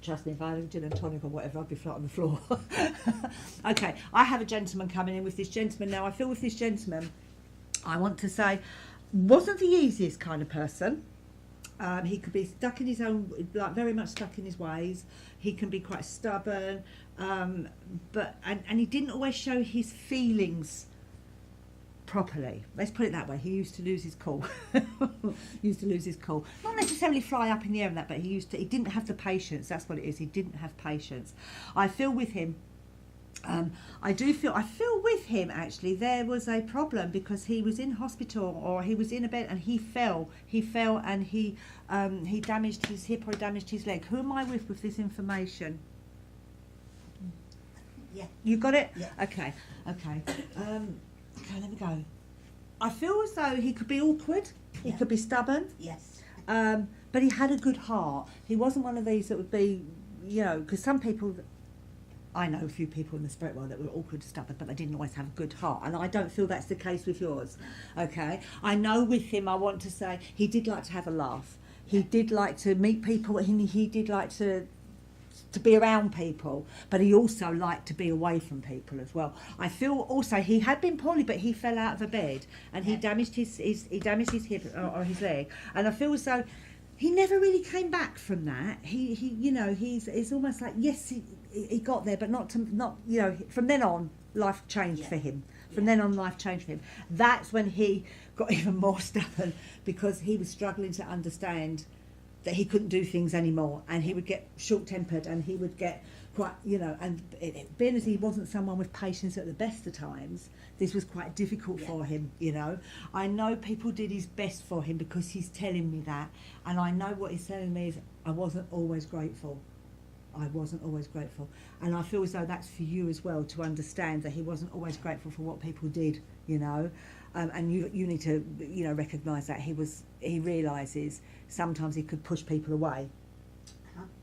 Trust me, if I had gin and tonic or whatever, I'd be flat on the floor. Okay, I have a gentleman coming in with this gentleman now. I feel with this gentleman, I want to say, wasn't the easiest kind of person. He could be stuck in his own, like very much stuck in his ways. He can be quite stubborn, but he didn't always show his feelings properly. Let's put it that way. He used to lose his cool. Not necessarily fly up in the air and that, but he didn't have the patience. That's what it is. He didn't have patience. I feel with him. I feel with him actually there was a problem because he was in hospital or he was in a bed and he fell and he damaged his hip or damaged his leg. Who am I with this information? Yeah. You got it? Yeah. Okay, let me go. I feel as though he could be awkward, he could be stubborn. Yes. But he had a good heart. He wasn't one of these that would be, because some people, I know a few people in the spirit world that were awkward and stubborn, but they didn't always have a good heart. And I don't feel that's the case with yours. Okay? I know with him, I want to say, he did like to have a laugh. He did like to meet people. He did like to be around people, but he also liked to be away from people as well. I feel also he had been poorly, but he fell out of a bed and he damaged his hip or his leg. And I feel as though he never really came back from that. He you know, it's almost like yes, he got there, but not you know. From then on, life changed for him. From then on, life changed for him. That's when he got even more stubborn because he was struggling to understand that he couldn't do things anymore, and he would get short-tempered, and he would get quite, you know, and being as he wasn't someone with patience at the best of times, this was quite difficult for him, you know. I know people did his best for him because he's telling me that, and I know what he's telling me is I wasn't always grateful. I wasn't always grateful, and I feel as though that's for you as well, to understand that he wasn't always grateful for what people did, you know. And you need to, you know, recognise that he realises sometimes he could push people away,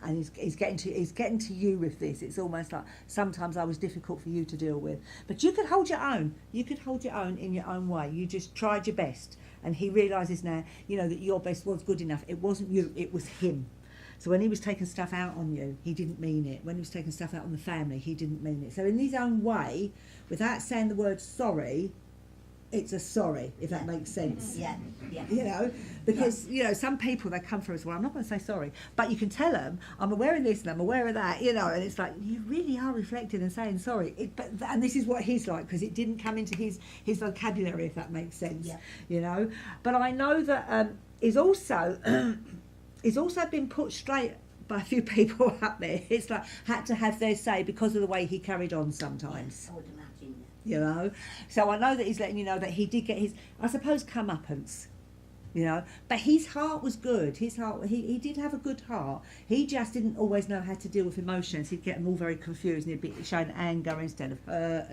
and he's getting to you with this. It's almost like sometimes I was difficult for you to deal with, but you could hold your own. You could hold your own in your own way. You just tried your best, and he realises now, you know, that your best was good enough. It wasn't you, it was him. So when he was taking stuff out on you, he didn't mean it. When he was taking stuff out on the family, he didn't mean it. So in his own way, without saying the word sorry, it's a sorry, if that makes sense. Yeah. You know, because, you know, some people, they come through as well, I'm not going to say sorry, but you can tell them, I'm aware of this and I'm aware of that, you know, and it's like, you really are reflecting and saying sorry. And this is what he's like, because it didn't come into his vocabulary, if that makes sense, you know. But I know that he's also been put straight by a few people up there. It's like, had to have their say because of the way he carried on sometimes. I would imagine. You know, so I know that he's letting you know that he did get his, I suppose, comeuppance, you know, but his heart was good. His heart, he did have a good heart. He just didn't always know how to deal with emotions. He'd get them all very confused, and he'd be showing anger instead of hurt,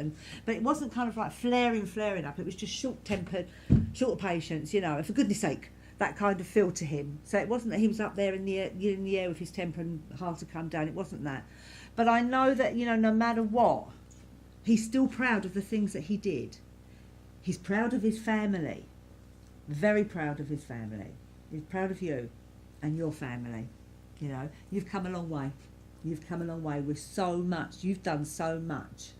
but it wasn't kind of like flaring up. It was just short-tempered, short of patience, you know, and for goodness sake, that kind of feel to him. So it wasn't that he was up there in the air with his temper and hard to come down. It wasn't that. But I know that, you know, no matter what, he's still proud of the things that he did. He's proud of his family. Very proud of his family. He's proud of you and your family. You know, you've come a long way. You've come a long way with so much. You've done so much.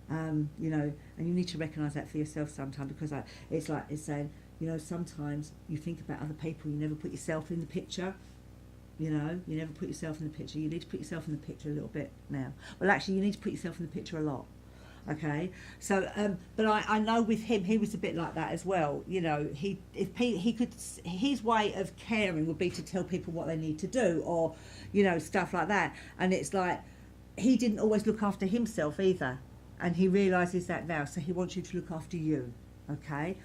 You know, and you need to recognise that for yourself sometimes, because it's saying, you know, sometimes you think about other people, you never put yourself in the picture. You know, you never put yourself in the picture. You need to put yourself in the picture a little bit now. Well, actually, you need to put yourself in the picture a lot. Okay, so but I know with him, he was a bit like that as well. You know, his way of caring would be to tell people what they need to do, or, you know, stuff like that. And it's like, he didn't always look after himself either, and he realises that now. So he wants you to look after you. Okay,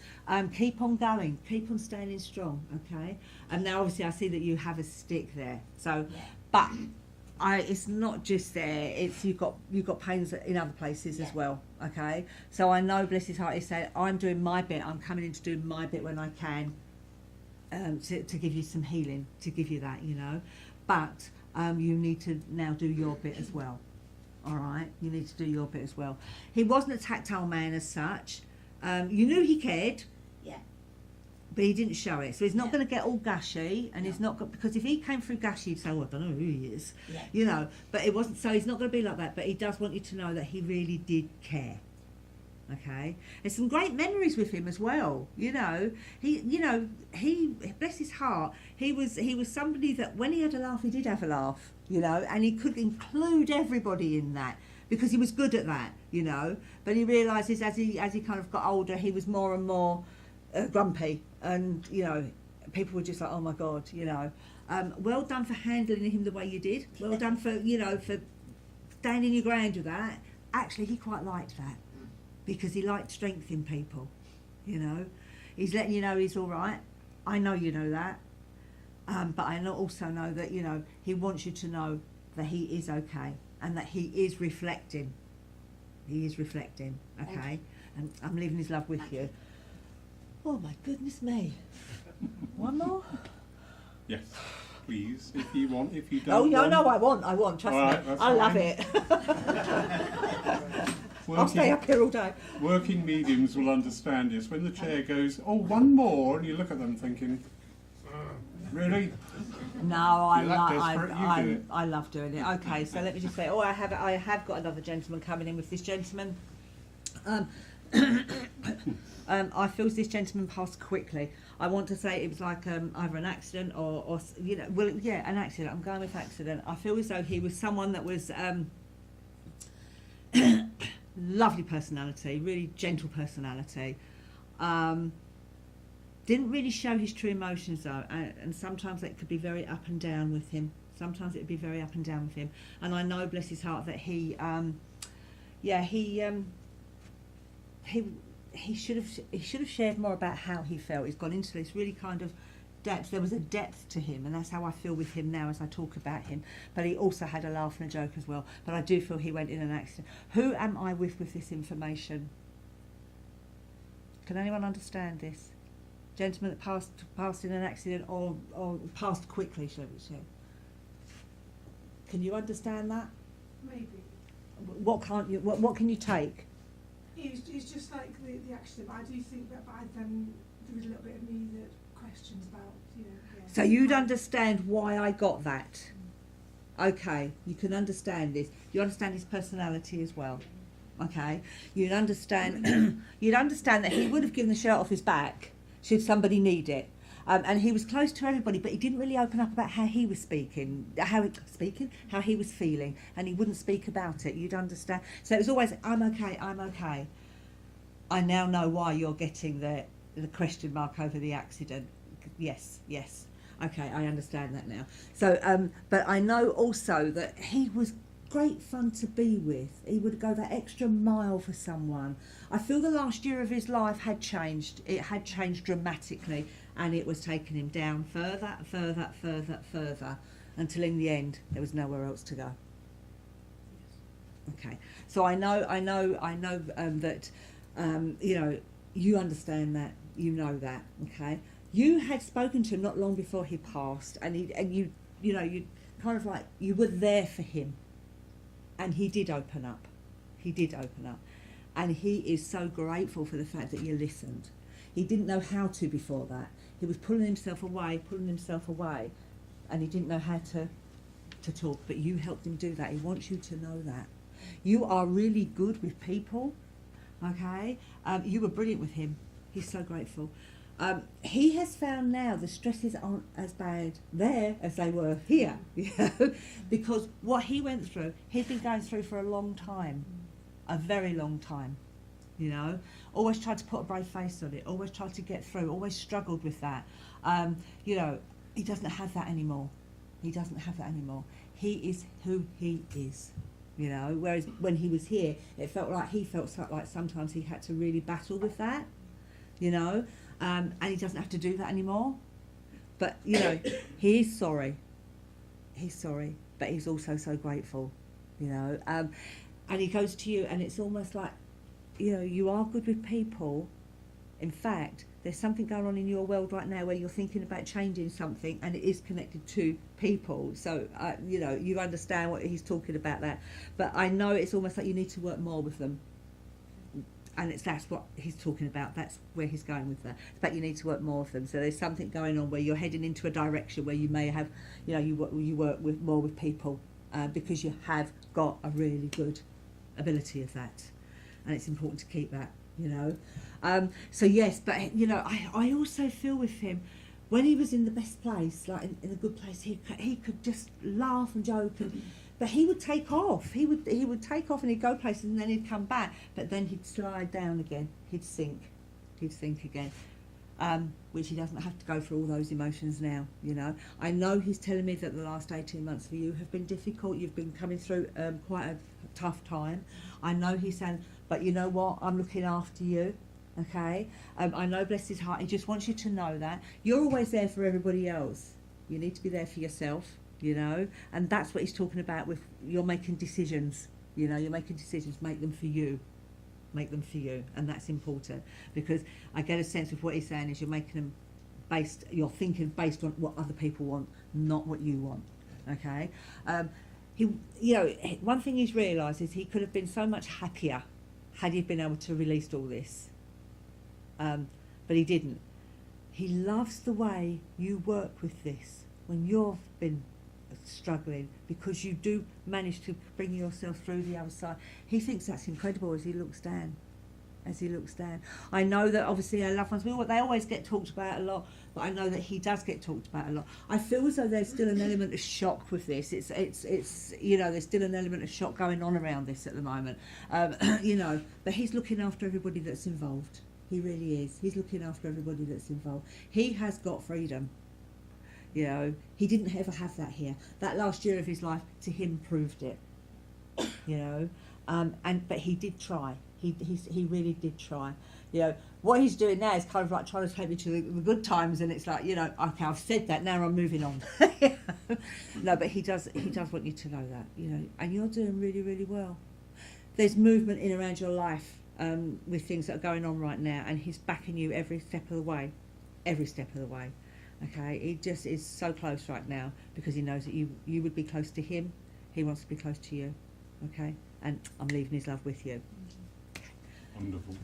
keep on going, keep on standing strong. Okay, and now obviously I see that you have a stick there. So, but it's not just there. It's you've got pains in other places as well. Okay, so I know, bless his heart, he said, I'm doing my bit. I'm coming in to do my bit when I can, to give you some healing, to give you that, you know. But you need to now do your bit as well. All right, you need to do your bit as well. He wasn't a tactile man as such. You knew he cared, but he didn't show it. So he's not going to get all gushy, and he's not because if he came through gushy, he'd say, "Oh, I don't know who he is," you know. But it wasn't. So he's not going to be like that. But he does want you to know that he really did care. Okay, there's some great memories with him as well. You know, he bless his heart. He was somebody that when he had a laugh, he did have a laugh. You know, and he could include everybody in that, because he was good at that, you know. But he realises as he kind of got older, he was more and more grumpy, and, you know, people were just like, oh my God, you know. Well done for handling him the way you did. Well done for, you know, for standing your ground with that. Actually, he quite liked that, because he liked strength in people, you know. He's letting you know he's all right. I know you know that. But I also know that, you know, he wants you to know that he is okay, and that he is reflecting. He is reflecting, okay? And I'm leaving his love with you. Oh my goodness me. One more? Yes. please, if you want. If you Oh, don't no, want. I want, trust All right, me. that's I love fine. it. I'll stay up here all day. Working mediums will understand this. When the chair goes, oh, one more, and you look at them thinking, really? No, You're that desperate, you do it. I love doing it. Okay, so let me just say, I have got another gentleman coming in with this gentleman. I feel this gentleman passed quickly. I want to say it was like either an accident or an accident. I'm going with accident. I feel as though he was someone that was lovely personality, really gentle personality. Didn't really show his true emotions though, and sometimes it could be very up and down with him. Sometimes it would be very up and down with him. And I know, bless his heart, that he should have shared more about how he felt. He's gone into this really kind of depth. There was a depth to him, and that's how I feel with him now as I talk about him. But he also had a laugh and a joke as well. But I do feel he went in an accident. Who am I with this information? Can anyone understand this? Gentleman that passed in an accident or passed quickly, shall we say? Can you understand that? Maybe. What can't you? What can you take? It's just like the accident, but I do think that then there was a little bit of me that questions about, Yeah. So you'd understand why I got that. Okay, you can understand this. You understand his personality as well. Okay, you'd understand. You'd understand that he would have given the shirt off his back should somebody need it. And he was close to everybody, but he didn't really open up about how he was how he was feeling, and he wouldn't speak about it. You'd understand. So it was always, I'm okay. I now know why you're getting the question mark over the accident. Yes. Okay, I understand that now. So, but I know also that he was great fun to be with. He would go that extra mile for someone. I feel the last year of his life had changed. It had changed dramatically, and it was taking him down further, until in the end there was nowhere else to go. Okay, so I know that you understand that, you know that. Okay, you had spoken to him not long before he passed, and you kind of like you were there for him. And he did open up. And he is so grateful for the fact that you listened. He didn't know how to before that. He was pulling himself away, and he didn't know how to talk. But you helped him do that. He wants you to know that. You are really good with people, okay? You were brilliant with him. He's so grateful. He has found now the stresses aren't as bad there as they were here, because what he went through, he'd been going through for a long time, a very long time, always tried to put a brave face on it, always tried to get through, always struggled with that. He doesn't have that anymore. He is who he is, whereas when he was here, it felt like sometimes he had to really battle with that, and he doesn't have to do that anymore. But, he is sorry. He's sorry, but he's also so grateful, and he goes to you, and it's almost like, you are good with people. In fact, there's something going on in your world right now where you're thinking about changing something, and it is connected to people. So, you understand what he's talking about that. But I know it's almost like you need to work more with them. And that's what he's talking about. That's where he's going with that. But you need to work more with them. So there's something going on where you're heading into a direction where you may have, you work with more with people because you have got a really good ability of that, and it's important to keep that. So yes, but I also feel with him when he was in the best place, like in a good place, he could just laugh and joke but he would take off. He would take off and he'd go places and then he'd come back. But then he'd slide down again. He'd sink again. Which he doesn't have to go through all those emotions now, I know he's telling me that the last 18 months for you have been difficult. You've been coming through quite a tough time. I know he's saying, but you know what? I'm looking after you, okay? I know, bless his heart, he just wants you to know that. You're always there for everybody else. You need to be there for yourself. And that's what he's talking about with you're making decisions, you're making decisions, make them for you, and that's important, because I get a sense of what he's saying is you're making them you're thinking based on what other people want, not what you want. Okay. One thing he's realised is he could have been so much happier had he been able to release all this, but he didn't. He loves the way you work with this when you've been struggling, because you do manage to bring yourself through the other side. He thinks that's incredible as he looks down. I know that obviously our loved ones, they always get talked about a lot, but I know that he does get talked about a lot. I feel as though there's still an element of shock with this. It's there's still an element of shock going on around this at the moment. But he's looking after everybody that's involved. He really is. He's looking after everybody that's involved. He has got freedom. He didn't ever have that here. That last year of his life, to him, proved it. But he did try. He really did try. What he's doing now is kind of like trying to take me to the good times, and it's like, okay, I've said that, now I'm moving on. No, but he does want you to know that, and you're doing really, really well. There's movement in around your life with things that are going on right now, and he's backing you every step of the way. Okay, he just is so close right now because he knows that you would be close to him. He wants to be close to you. Okay, and I'm leaving his love with you. Wonderful.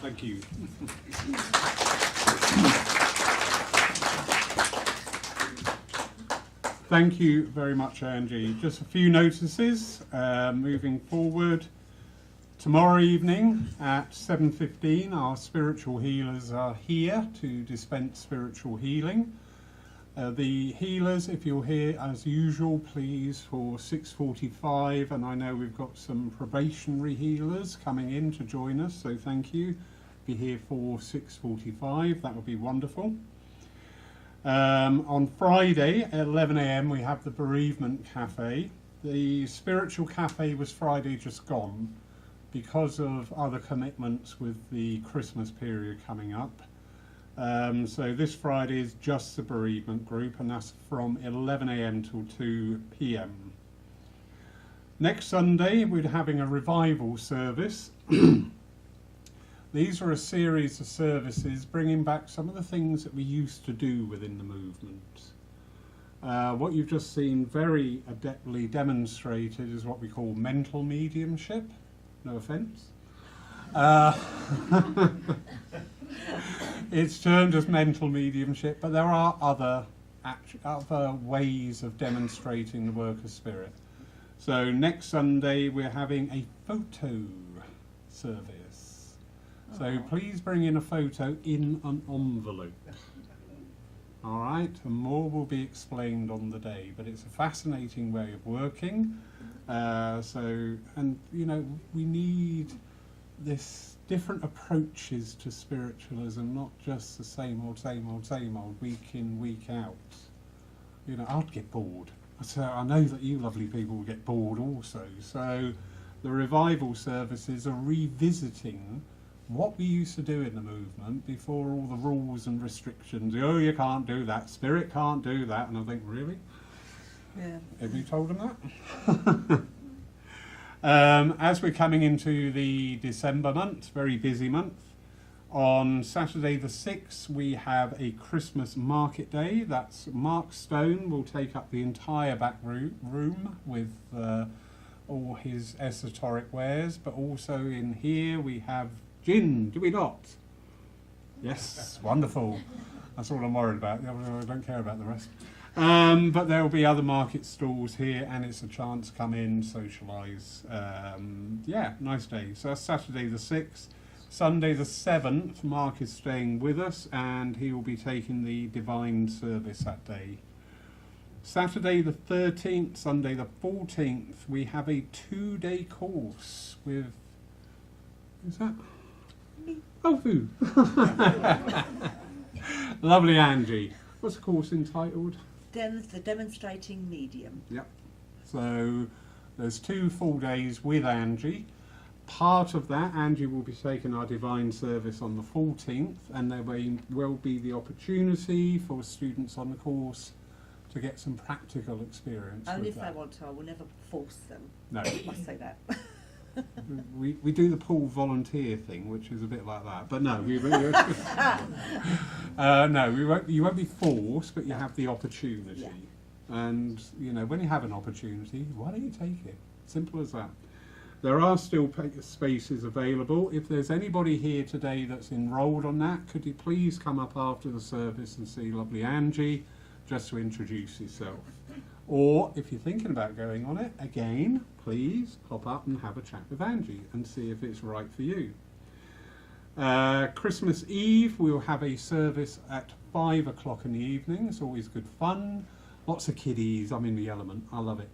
Thank you. Thank you very much, Angie. Just a few notices moving forward. Tomorrow evening at 7:15, our spiritual healers are here to dispense spiritual healing. The healers, if you're here as usual, please, for 6:45, and I know we've got some probationary healers coming in to join us, so thank you. Be here for 6:45, that would be wonderful. On Friday at 11 a.m. we have the bereavement cafe. The spiritual cafe was Friday just gone because of other commitments with the Christmas period coming up. So this Friday is just the bereavement group, and that's from 11 a.m. till 2 p.m. Next Sunday we're having a revival service. These are a series of services bringing back some of the things that we used to do within the movement. What you've just seen very adeptly demonstrated is what we call mental mediumship. No offence. It's termed as mental mediumship, but there are other ways of demonstrating the work of spirit. So next Sunday we're having a photo service. So please bring in a photo in an envelope. All right, and more will be explained on the day, but it's a fascinating way of working. We need this different approaches to spiritualism, not just the same old, week in, week out. I'd get bored. So I know that you lovely people will get bored also. So the revival services are revisiting what we used to do in the movement before all the rules and restrictions. Oh, you can't do that, spirit can't do that. And I think, really? Yeah. Have you told them that? As we're coming into the December month, very busy month, on Saturday the 6th we have a Christmas market day. That's Mark Stone will take up the entire back room with all his esoteric wares, but also in here we have gin, do we not? Yes, wonderful. That's all I'm worried about. I don't care about the rest. But there will be other market stalls here, and it's a chance to come in, socialise. Nice day. So that's Saturday the 6th. Sunday the 7th, Mark is staying with us, and he will be taking the divine service that day. Saturday the 13th, Sunday the 14th, we have a 2-day course with... Who's that? Oh, who? Lovely Angie. What's the course entitled? The Demonstrating Medium. Yep. So there's 2 full days with Angie. Part of that, Angie will be taking our divine service on the 14th, and there will be the opportunity for students on the course to get some practical experience. Only with if that. they want to. I will never force them. No. I must say that. we do the Poole volunteer thing, which is a bit like that. But no, no, we won't. You won't be forced, but you have the opportunity. Yeah. And you know, when you have an opportunity, why don't you take it? Simple as that. There are still spaces available. If there's anybody here today that's enrolled on that, could you please come up after the service and see lovely Angie, just to introduce yourself. Or if you're thinking about going on it, again, please pop up and have a chat with Angie and see if it's right for you. Christmas Eve, we'll have a service at 5 o'clock in the evening. It's always good fun. Lots of kiddies. I'm in the element. I love it.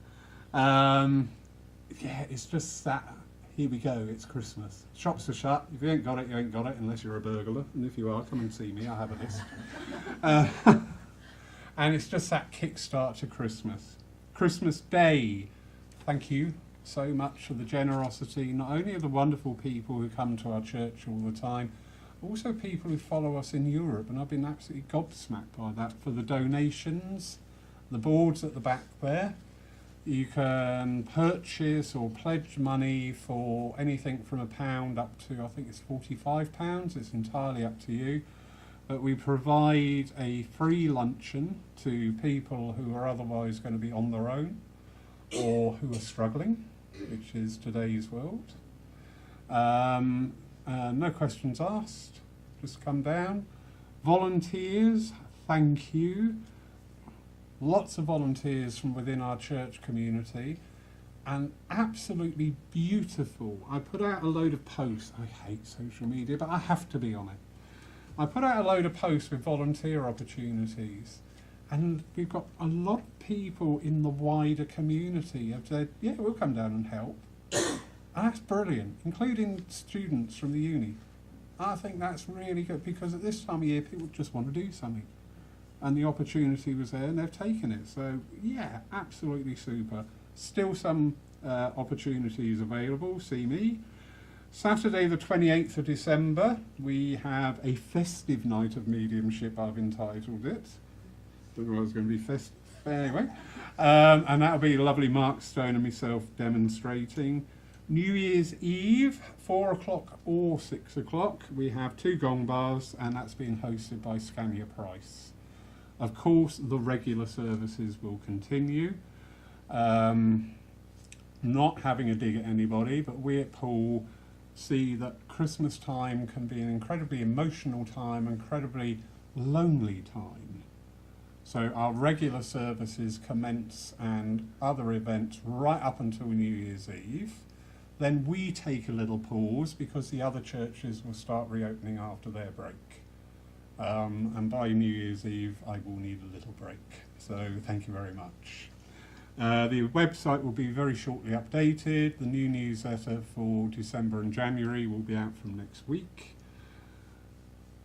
Yeah, it's just that, here we go, it's Christmas. Shops are shut. If you ain't got it, you ain't got it, unless you're a burglar. And if you are, come and see me, I have a list. And it's just that kickstart to Christmas. Christmas Day, thank you so much for the generosity, not only of the wonderful people who come to our church all the time, also people who follow us in Europe, and I've been absolutely gobsmacked by that, for the donations, the boards at the back there. You can purchase or pledge money for anything from £1 up to, I think it's £45. It's entirely up to you. But we provide a free luncheon to people who are otherwise going to be on their own or who are struggling, which is today's world. No questions asked. Just come down. Volunteers, thank you. Lots of volunteers from within our church community, and absolutely beautiful. I put out a load of posts. I hate social media, but I have to be on it. I put out a load of posts with volunteer opportunities, and we've got a lot of people in the wider community have said, yeah, we'll come down and help. And that's brilliant, including students from the uni. I think that's really good, because at this time of year, people just want to do something. And the opportunity was there, and they've taken it. So, yeah, absolutely super. Still some opportunities available. See me. Saturday the 28th of December, we have a festive night of mediumship, I've entitled it. Don't know what it's going to be festive. Anyway. And that'll be lovely Mark Stone and myself demonstrating. New Year's Eve, 4 o'clock or 6 o'clock. We have 2 gong bars, and that's being hosted by Scania Price. Of course, the regular services will continue. Not having a dig at anybody, but we at Poole see that Christmas time can be an incredibly emotional time, incredibly lonely time. So our regular services commence and other events right up until New Year's Eve. Then we take a little pause because the other churches will start reopening after their break. And by New Year's Eve, I will need a little break. So thank you very much. The website will be very shortly updated. The new newsletter for December and January will be out from next week.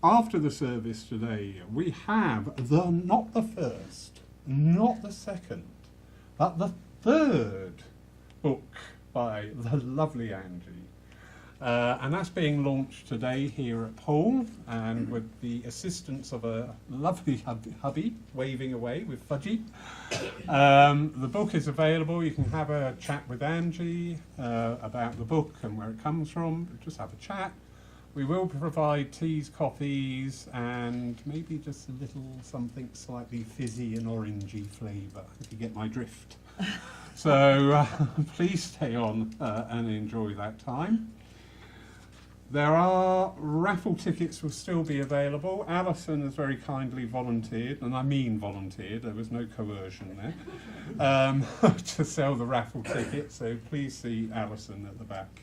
After the service today, we have not the first, not the second, but the third book by the lovely Angie. And that's being launched today here at Poole, and with the assistance of a lovely hubby waving away with Fudgy. The book is available. You can have a chat with Angie about the book and where it comes from. Just have a chat. We will provide teas, coffees, and maybe just a little something slightly fizzy and orangey flavour, if you get my drift. So please stay on and enjoy that time. There are raffle tickets will still be available. Alison has very kindly volunteered, and I mean volunteered, there was no coercion there, to sell the raffle tickets, so please see Alison at the back.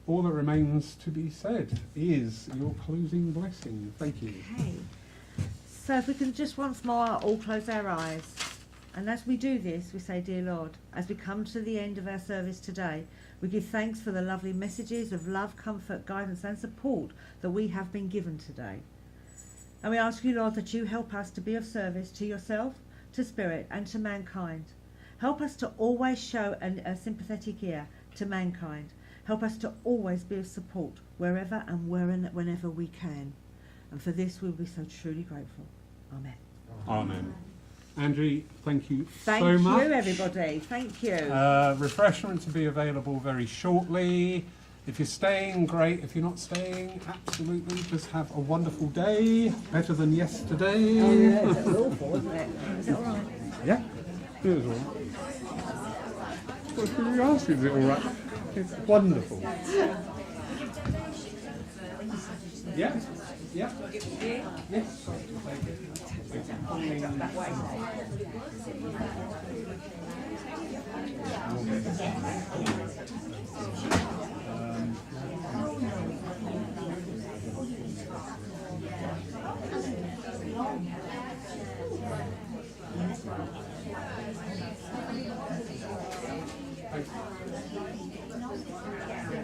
All that remains to be said is your closing blessing. Thank you. Okay. So if we can just once more all close our eyes. And as we do this, we say, Dear Lord, as we come to the end of our service today, we give thanks for the lovely messages of love, comfort, guidance and support that we have been given today. And we ask you, Lord, that you help us to be of service to yourself, to spirit and to mankind. Help us to always show a sympathetic ear to mankind. Help us to always be of support wherever and whenever we can. And for this we'll be so truly grateful. Amen. Amen. Angie, thank you Thank so much. you, everybody. Thank you. Refreshments will be available very shortly. If you're staying, great. If you're not staying, absolutely. Just have a wonderful day. Better than yesterday. Oh, yeah, it was awful, wasn't it? Is it all right? Yeah, it was all right. What should you ask? Is it all right? It's wonderful. Yeah, yeah. Yes. Thank you.